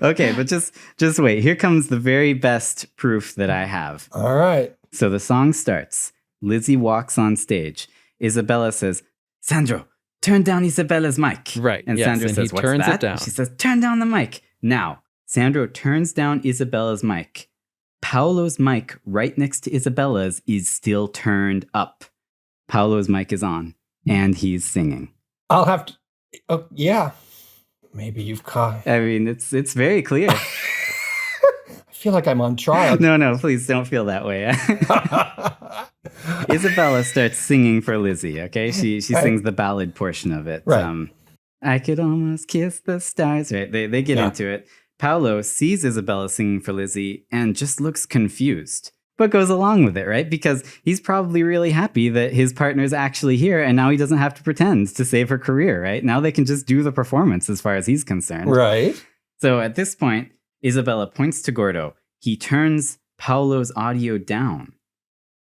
Okay, but just wait. Here comes the very best proof that I have. All right. So the song starts. Lizzie walks on stage. Isabella says, Sandro, turn down Isabella's mic. Right. And yes, Sandro and says, he what's turns that? it down. She says, turn down the mic. Now, Sandro turns down Isabella's mic. Paolo's mic right next to Isabella's is still turned up. Paolo's mic is on, and he's singing. I'll have to... Oh, yeah. Maybe you've caught... I mean, it's very clear. I feel like I'm on trial. No, please don't feel that way. Isabella starts singing for Lizzie, okay? She sings the ballad portion of it. Right. I could almost kiss the stars. Right? They get into it. Paolo sees Isabella singing for Lizzie and just looks confused, but goes along with it, right? Because he's probably really happy that his partner's actually here, and now he doesn't have to pretend to save her career, right? Now they can just do the performance as far as he's concerned. Right. So at this point, Isabella points to Gordo. He turns Paolo's audio down.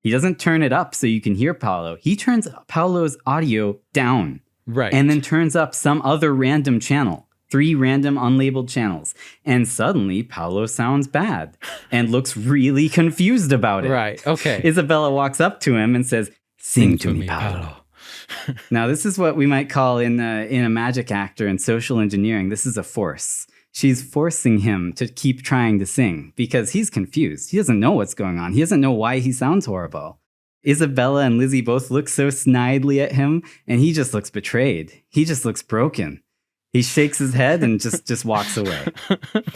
He doesn't turn it up so you can hear Paolo. He turns Paolo's audio down. Right. And then turns up some other random channel. 3 random unlabeled channels. And suddenly Paolo sounds bad and looks really confused about it. Right. Okay. Isabella walks up to him and says, Sing to me, Paolo. Now, this is what we might call in a magic actor and social engineering, this is a force. She's forcing him to keep trying to sing because he's confused. He doesn't know what's going on. He doesn't know why he sounds horrible. Isabella and Lizzie both look so snidely at him, and he just looks betrayed. He just looks broken. He shakes his head and just walks away.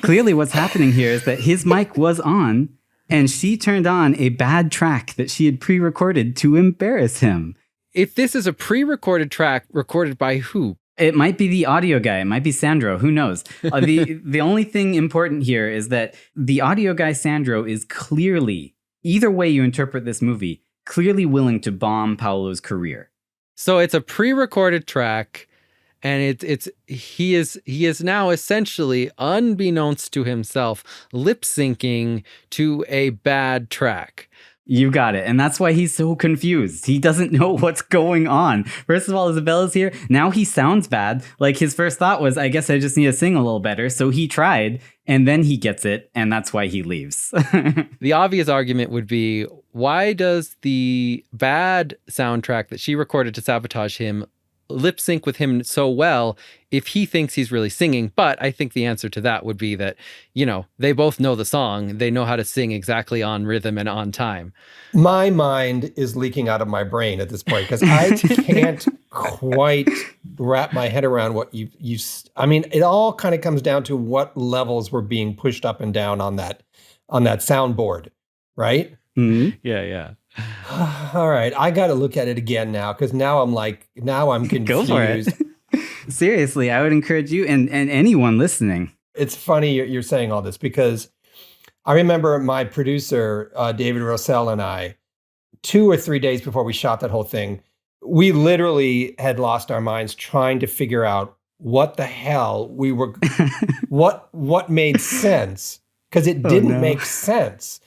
Clearly what's happening here is that his mic was on, and she turned on a bad track that she had pre-recorded to embarrass him. If this is a pre-recorded track, recorded by who? It might be the audio guy. It might be Sandro. Who knows? The only thing important here is that the audio guy, Sandro, is clearly, either way you interpret this movie, clearly willing to bomb Paolo's career. So it's a pre-recorded track, and he is now essentially, unbeknownst to himself, lip syncing to a bad track. You got it. And that's why he's so confused. He doesn't know what's going on. First of all, Isabella's here. Now he sounds bad. Like his first thought was, I guess I just need to sing a little better. So he tried, and then he gets it, and that's why he leaves. The obvious argument would be, why does the bad soundtrack that she recorded to sabotage him lip sync with him so well if he thinks he's really singing? But I think the answer to that would be that, they both know the song. They know how to sing exactly on rhythm and on time. My mind is leaking out of my brain at this point because I can't quite wrap my head around what you I mean, it all kind of comes down to what levels were being pushed up and down on that soundboard, right? Mm-hmm. Yeah. All right, I got to look at it again now because now I'm confused. Go for it. Seriously, I would encourage you and anyone listening. It's funny you're saying all this because I remember my producer, David Rossell, and I, 2 or 3 days before we shot that whole thing, we literally had lost our minds trying to figure out what the hell we were, what made sense, because it didn't make sense.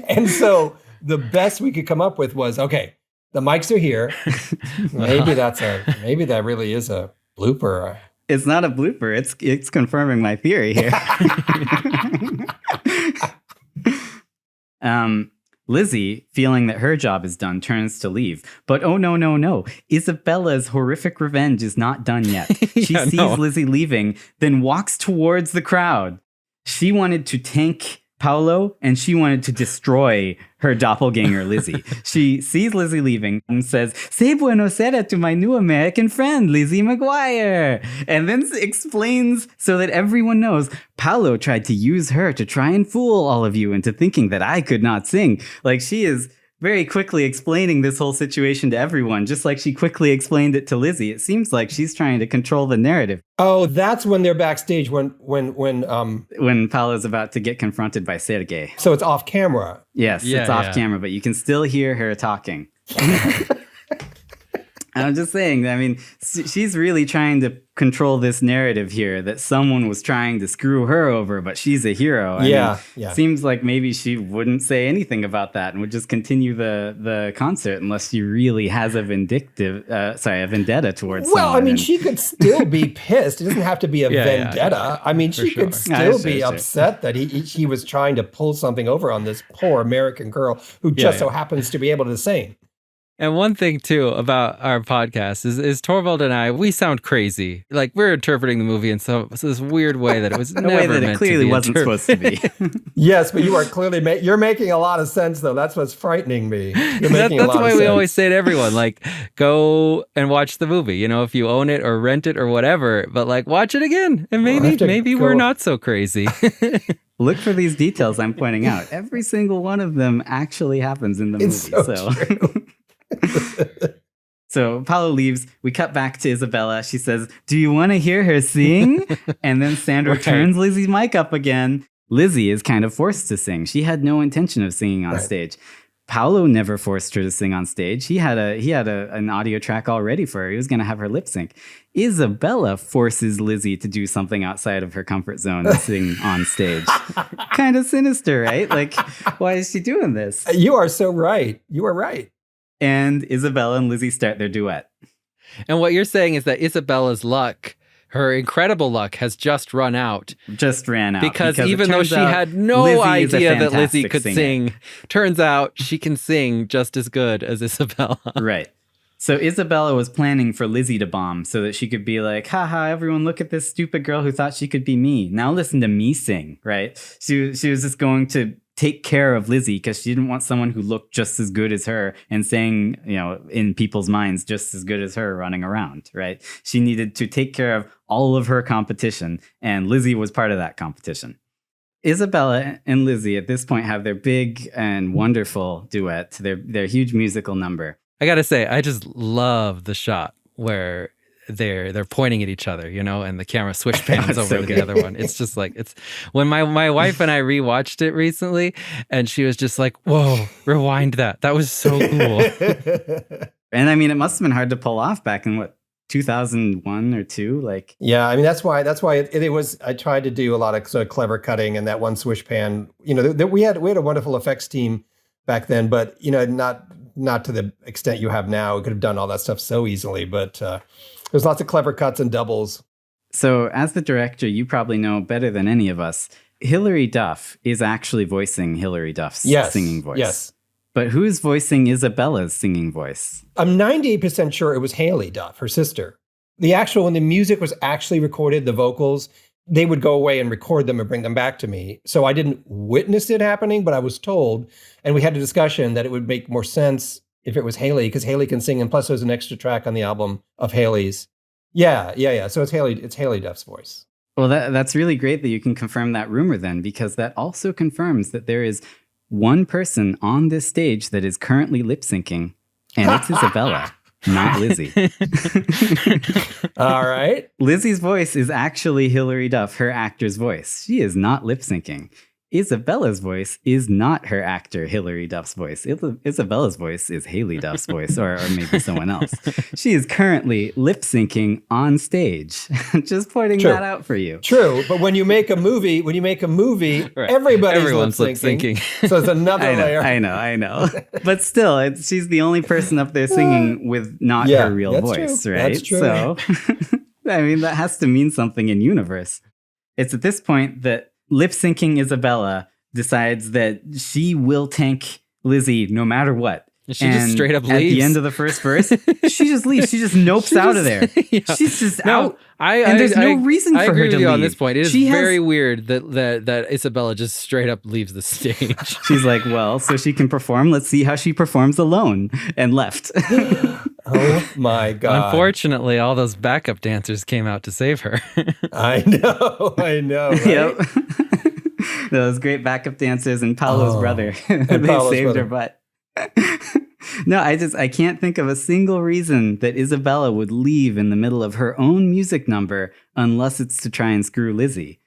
And so the best we could come up with was, okay, the mics are here. Maybe that really is a blooper. It's not a blooper. It's confirming my theory here. Lizzie, feeling that her job is done, turns to leave. But oh no. Isabella's horrific revenge is not done yet. She sees Lizzie leaving, then walks towards the crowd. She wanted to tank Paolo, and she wanted to destroy her doppelganger, Lizzie. She sees Lizzie leaving and says, "Say buonasera to my new American friend, Lizzie McGuire." And then explains so that everyone knows, Paolo tried to use her to try and fool all of you into thinking that I could not sing. Like, she is very quickly explaining this whole situation to everyone, just like she quickly explained it to Lizzie. It seems like she's trying to control the narrative. Oh, that's when they're backstage when Paolo's about to get confronted by Sergei. So it's off camera. Yes, it's off camera, but you can still hear her talking. I'm just saying, I mean, she's really trying to control this narrative here that someone was trying to screw her over, but she's a hero. I mean, seems like maybe she wouldn't say anything about that and would just continue the concert unless she really has a vendetta towards someone. Well, I mean, she could still be pissed. It doesn't have to be a vendetta. I mean, she could still be upset that he was trying to pull something over on this poor American girl who just so happens to be able to sing. And one thing, too, about our podcast is Torvald and I, we sound crazy. Like, we're interpreting the movie in this weird way that it was never way that meant it clearly to be wasn't supposed to be. Yes, but you are clearly you're making a lot of sense, though. That's what's frightening me. You're making that's a lot why of we sense. always say to everyone, like, go and watch the movie. You know, if you own it or rent it or whatever, but like, watch it again. And maybe we're not so crazy. Look for these details I'm pointing out. Every single one of them actually happens in the movie. So true. So Paolo leaves. We cut back to Isabella. She says, "Do you want to hear her sing?" And then Sandro turns Lizzie's mic up again. Lizzie is kind of forced to sing. She had no intention of singing on stage. Paolo never forced her to sing on stage. He had an audio track all ready for her. He was going to have her lip sync. Isabella forces Lizzie to do something outside of her comfort zone and sing on stage. Kind of sinister, right? Like, why is she doing this? You are so right. You are right. And Isabella and Lizzie start their duet. And what you're saying is that Isabella's luck, her incredible luck, has just run out. Just ran out. Because even though she had no idea that Lizzie could sing, turns out she can sing just as good as Isabella. Right. So Isabella was planning for Lizzie to bomb so that she could be like, haha, everyone look at this stupid girl who thought she could be me. Now listen to me sing, right? She was just going to take care of Lizzie because she didn't want someone who looked just as good as her and sang, in people's minds, just as good as her running around, right? She needed to take care of all of her competition, and Lizzie was part of that competition. Isabella and Lizzie at this point have their big and wonderful duet, their huge musical number. I gotta say, I just love the shot where they're pointing at each other, and the camera switch pans over to the other one. It's just like, it's when my wife and I rewatched it recently, and she was just like, "Whoa, rewind that. That was so cool." And I mean, it must have been hard to pull off back in 2001 or 2, like. Yeah, I mean, that's why it was. I tried to do a lot of sort of clever cutting, and that one swish pan. We had a wonderful effects team back then, but not to the extent you have now. We could have done all that stuff so easily, but there's lots of clever cuts and doubles. So as the director, you probably know better than any of us, Hilary Duff is actually voicing Hilary Duff's singing voice. Yes. But who's voicing Isabella's singing voice? I'm 98% sure it was Haley Duff, her sister. When the music was actually recorded, the vocals, they would go away and record them and bring them back to me. So I didn't witness it happening, but I was told, and we had a discussion that it would make more sense if it was Haley, because Haley can sing, and plus there's an extra track on the album of Haley's. Yeah. So it's Haley Duff's voice. Well, that's really great that you can confirm that rumor then, because that also confirms that there is one person on this stage that is currently lip syncing, and it's Isabella, not Lizzie. All right. Lizzie's voice is actually Hilary Duff, her actor's voice. She is not lip syncing. Isabella's voice is not her actor Hilary Duff's voice. Isabella's voice is Haley Duff's voice, or maybe someone else. She is currently lip syncing on stage. Just pointing that out for you. True, but when you make a movie, right. Everyone's lip syncing. So it's another layer. I know. But still, she's the only person up there singing with not her real voice, true. right? That's true. So, I mean, that has to mean something in universe. It's at this point that lip syncing Isabella decides that she will tank Lizzie no matter what. She just straight up leaves. At the end of the first verse, she just leaves. She just nopes out of there. Yeah. She's just out. And there's no reason for her to leave. I agree with you on this point. It is very weird that Isabella just straight up leaves the stage. She's like, well, so she can perform. Let's see how she performs alone. And left. Oh my God. Unfortunately, all those backup dancers came out to save her. I know. Right? Yep. Those great backup dancers and Paolo's brother. They saved her butt. No, I can't think of a single reason that Isabella would leave in the middle of her own music number unless it's to try and screw Lizzie.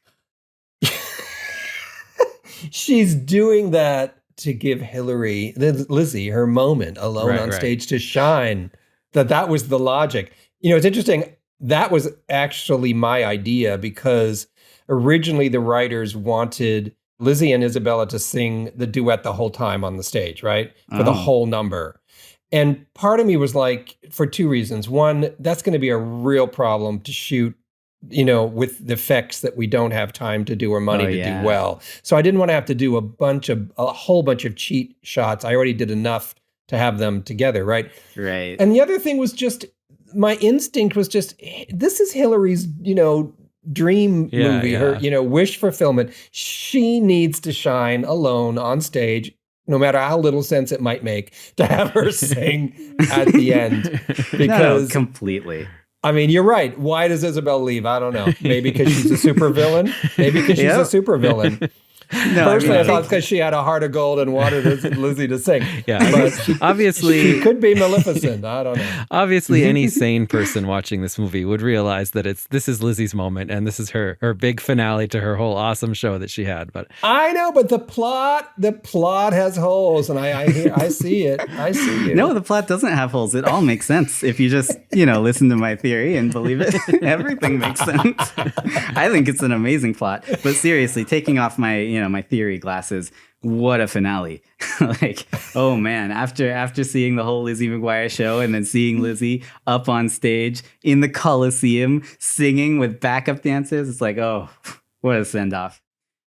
She's doing that to give Lizzie, her moment alone on stage to shine. That was the logic. It's interesting. That was actually my idea because originally the writers wanted Lizzie and Isabella to sing the duet the whole time on the stage, right? For the whole number. And part of me was like, for two reasons. One, that's going to be a real problem to shoot, with the effects that we don't have time to do or money to do well. So I didn't want to have to do a whole bunch of cheat shots. I already did enough to have them together, right? Right. And the other thing was just, my instinct was just, this is Hillary's, dream movie, her, wish fulfillment. She needs to shine alone on stage, no matter how little sense it might make, to have her sing at the end. Because completely. I mean, you're right. Why does Isabel leave? I don't know. Maybe because she's a supervillain. Maybe because she's a supervillain. Personally, I thought because she had a heart of gold and wanted Lizzie to sing. Yeah, but obviously she could be Maleficent. I don't know. Obviously, any sane person watching this movie would realize that this is Lizzie's moment, and this is her big finale to her whole awesome show that she had. But I know, but the plot has holes, and I see it. I see it. No, the plot doesn't have holes. It all makes sense if you just listen to my theory and believe it. Everything makes sense. I think it's an amazing plot. But seriously, taking off my my theory glasses, what a finale. Like, oh man, after seeing the whole Lizzie McGuire show and then seeing Lizzie up on stage in the Coliseum singing with backup dancers, it's like, oh, what a send-off.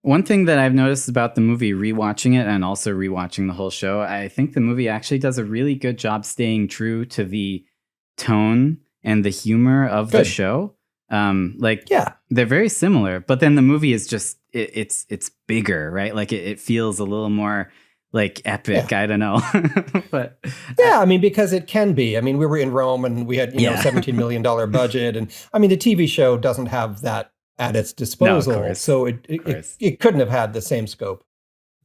One thing that I've noticed about the movie, rewatching it and also rewatching the whole show, I think the movie actually does a really good job staying true to the tone and the humor of the show. They're very similar, but then the movie is just it's bigger, right? Like it feels a little more like epic. I don't know. But I mean, because it can be. I mean, we were in Rome and we had $17 million budget, and I mean the TV show doesn't have that at its disposal, so it couldn't have had the same scope.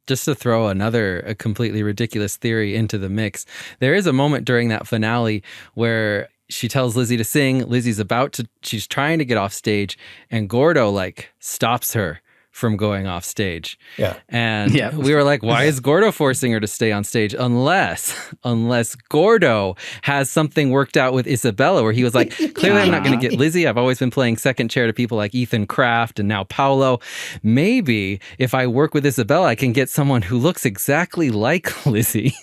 Just to throw a completely ridiculous theory into the mix, there is a moment during that finale where she tells Lizzie to sing. Lizzie's she's trying to get off stage, and Gordo stops her from going off stage. Yeah. And we were like, why is Gordo forcing her to stay on stage? Unless Gordo has something worked out with Isabella where he was like, clearly I'm not going to get Lizzie. I've always been playing second chair to people like Ethan Kraft and now Paolo. Maybe if I work with Isabella, I can get someone who looks exactly like Lizzie.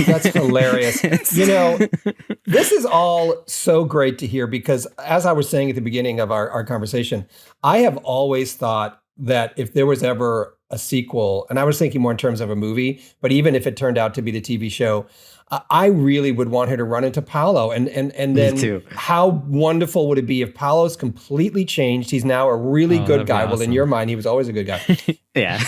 That's hilarious. This is all so great to hear because as I was saying at the beginning of our conversation, I have always thought that if there was ever a sequel, and I was thinking more in terms of a movie, but even if it turned out to be the TV show, I really would want her to run into Paolo. And then how wonderful would it be if Paolo's completely changed? He's now a really good guy. Well, in your mind, he was always a good guy. Yeah.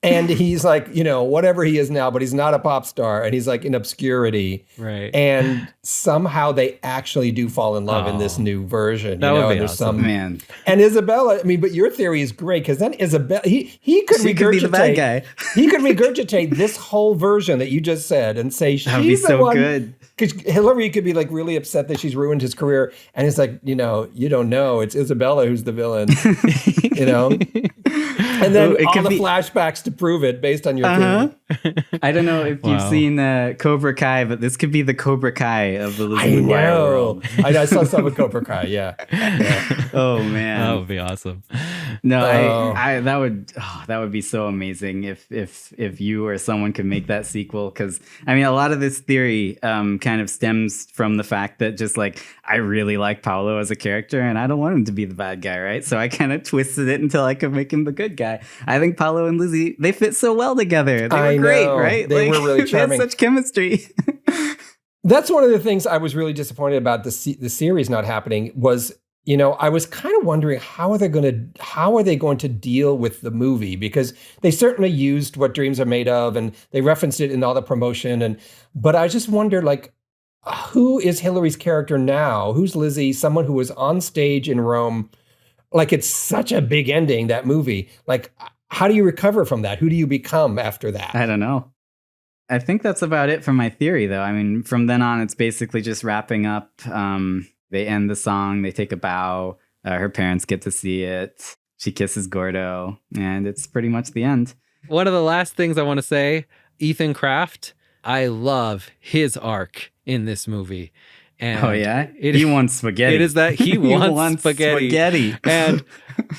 And he's like, whatever he is now, but he's not a pop star. And he's like in obscurity. Right. And somehow they actually do fall in love in this new version. That would be awesome. Man. And Isabella, I mean, but your theory is great because then Isabella, he could regurgitate. Could be the bad guy. He could regurgitate this whole version that you just said and say she's That'd be the so one. Good. Because Hillary could be really upset that she's ruined his career. And it's like, you don't know. It's Isabella who's the villain, And then all the flashbacks to prove it based on your theory. I don't know if you've seen Cobra Kai, but this could be the Cobra Kai of the Lizzie McGuire world. I saw some of Cobra Kai, yeah. Oh, man. That would be awesome. No, Oh. that would be so amazing if you or someone could make that sequel. Because I mean, a lot of this theory kind of stems from the fact that just like I really like Paolo as a character, and I don't want him to be the bad guy, right? So I kind of twisted it until I could make him the good guy. I think Paolo and Lizzie, they fit so well together. They were great, right? They were really charming. They had such chemistry. That's one of the things I was really disappointed about the series not happening was, I was kind of wondering how are they going to deal with the movie, because they certainly used What Dreams Are Made Of and they referenced it in all the promotion, but I just wondered, like, who is Hillary's character now? Who's Lizzie? Someone who was on stage in Rome. Like, it's such a big ending, that movie. Like, how do you recover from that? Who do you become after that? I don't know. I think that's about it for my theory, though. I mean, from then on, it's basically just wrapping up. They end the song. They take a bow. Her parents get to see it. She kisses Gordo. And it's pretty much the end. One of the last things I want to say, Ethan Kraft, I love his arc in this movie. And oh, yeah? He wants spaghetti. It is that he wants spaghetti. And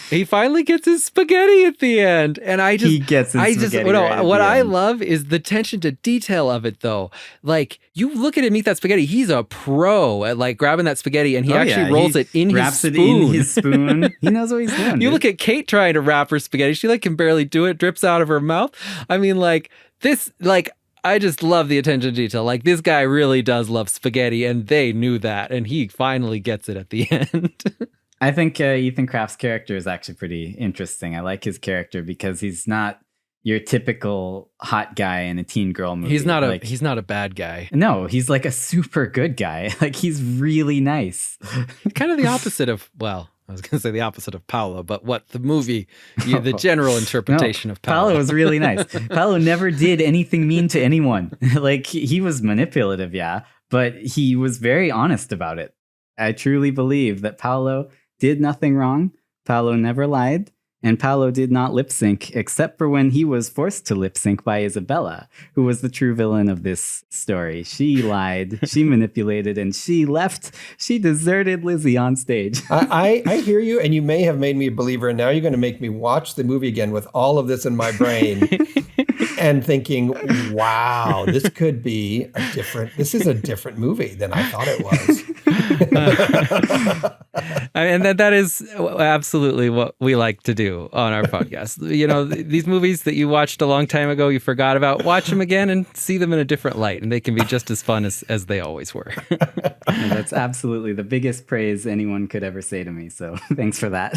he finally gets his spaghetti at the end. And he gets his spaghetti. What I love is the attention to detail of it, though. Like, you look at him eat that spaghetti, he's a pro at like grabbing that spaghetti, and he rolls it in his spoon. Wraps it in his spoon. He knows what he's doing. You look at Kate trying to wrap her spaghetti. She like can barely do it, drips out of her mouth. I mean, like, this, like, I just love the attention to detail. Like, this guy really does love spaghetti, and they knew that, and he finally gets it at the end. I think Ethan Kraft's character is actually pretty interesting. I like his character because he's not your typical hot guy in a teen girl movie. He's not a bad guy. No, he's like a super good guy. Like, he's really nice. Kind of the opposite of, well, I was going to say the opposite of Paolo, but what the movie, the general interpretation of Paolo. Paolo was really nice. Paolo never did anything mean to anyone. Like, he was manipulative, yeah, but he was very honest about it. I truly believe that Paolo did nothing wrong. Paolo never lied. And Paolo did not lip sync, except for when he was forced to lip sync by Isabella, who was the true villain of this story. She lied, she manipulated, and she left. She deserted Lizzie on stage. I hear you, and you may have made me a believer, and now you're going to make me watch the movie again with all of this in my brain and thinking, wow, this is a different movie than I thought it was. And that is absolutely what we like to do on our podcast. These movies that you watched a long time ago, you forgot about, watch them again and see them in a different light, and they can be just as fun as they always were. That's absolutely the biggest praise anyone could ever say to me, so thanks for that.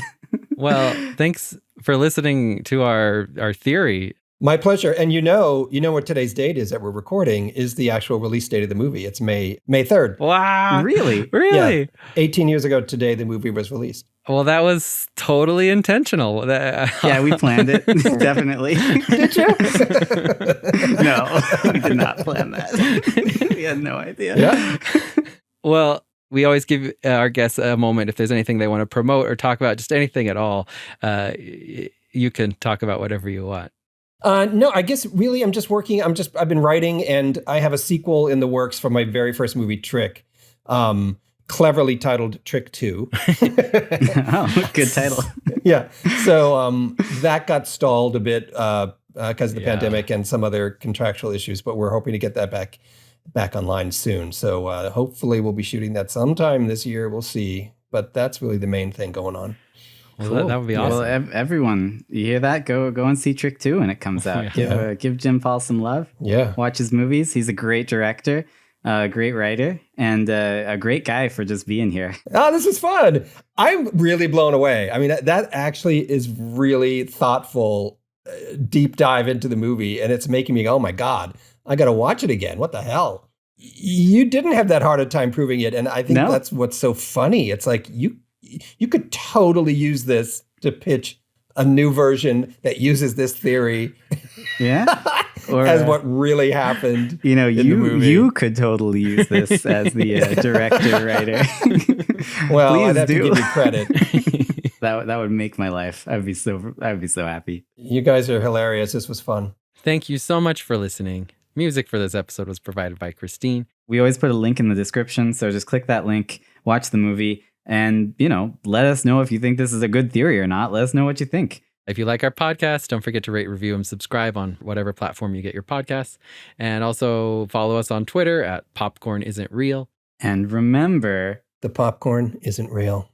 Well, thanks for listening to our theory. My pleasure. And you know what today's date is that we're recording is the actual release date of the movie. It's May 3rd. Wow. Really? Really? Yeah. 18 years ago today, the movie was released. Well, that was totally intentional. Yeah, we planned it. Definitely. Did you? No, we did not plan that. We had no idea. Yeah. Well, we always give our guests a moment if there's anything they want to promote or talk about, just anything at all. You can talk about whatever you want. No, I guess really I'm just working. I've been writing, and I have a sequel in the works for my very first movie, Trick, cleverly titled Trick 2. Oh, good title. Yeah. So that got stalled a bit because of the pandemic and some other contractual issues, but we're hoping to get that back online soon. So hopefully we'll be shooting that sometime this year. We'll see. But that's really the main thing going on. Well, cool. that would be awesome. Well, everyone, you hear that? Go and see Trick 2 when it comes out. Give Jim Paul some love. Yeah. Watch his movies. He's a great director, a great writer, and a great guy for just being here. Oh, this is fun. I'm really blown away. I mean, that actually is really thoughtful, deep dive into the movie, and it's making me go, oh my God, I got to watch it again. What the hell? You didn't have that hard a time proving it, and I think that's what's so funny. It's like you could totally use this to pitch a new version that uses this theory. Yeah. Or, as what really happened. In the movie. You could totally use this as the director, writer. Well, please I'd have to give you credit. That would make my life. I'd be so happy. You guys are hilarious. This was fun. Thank you so much for listening. Music for this episode was provided by Christine. We always put a link in the description, so just click that link, watch the movie. And, let us know if you think this is a good theory or not. Let us know what you think. If you like our podcast, don't forget to rate, review, and subscribe on whatever platform you get your podcasts. And also follow us on Twitter at Popcorn Isn't Real. And remember, the popcorn isn't real.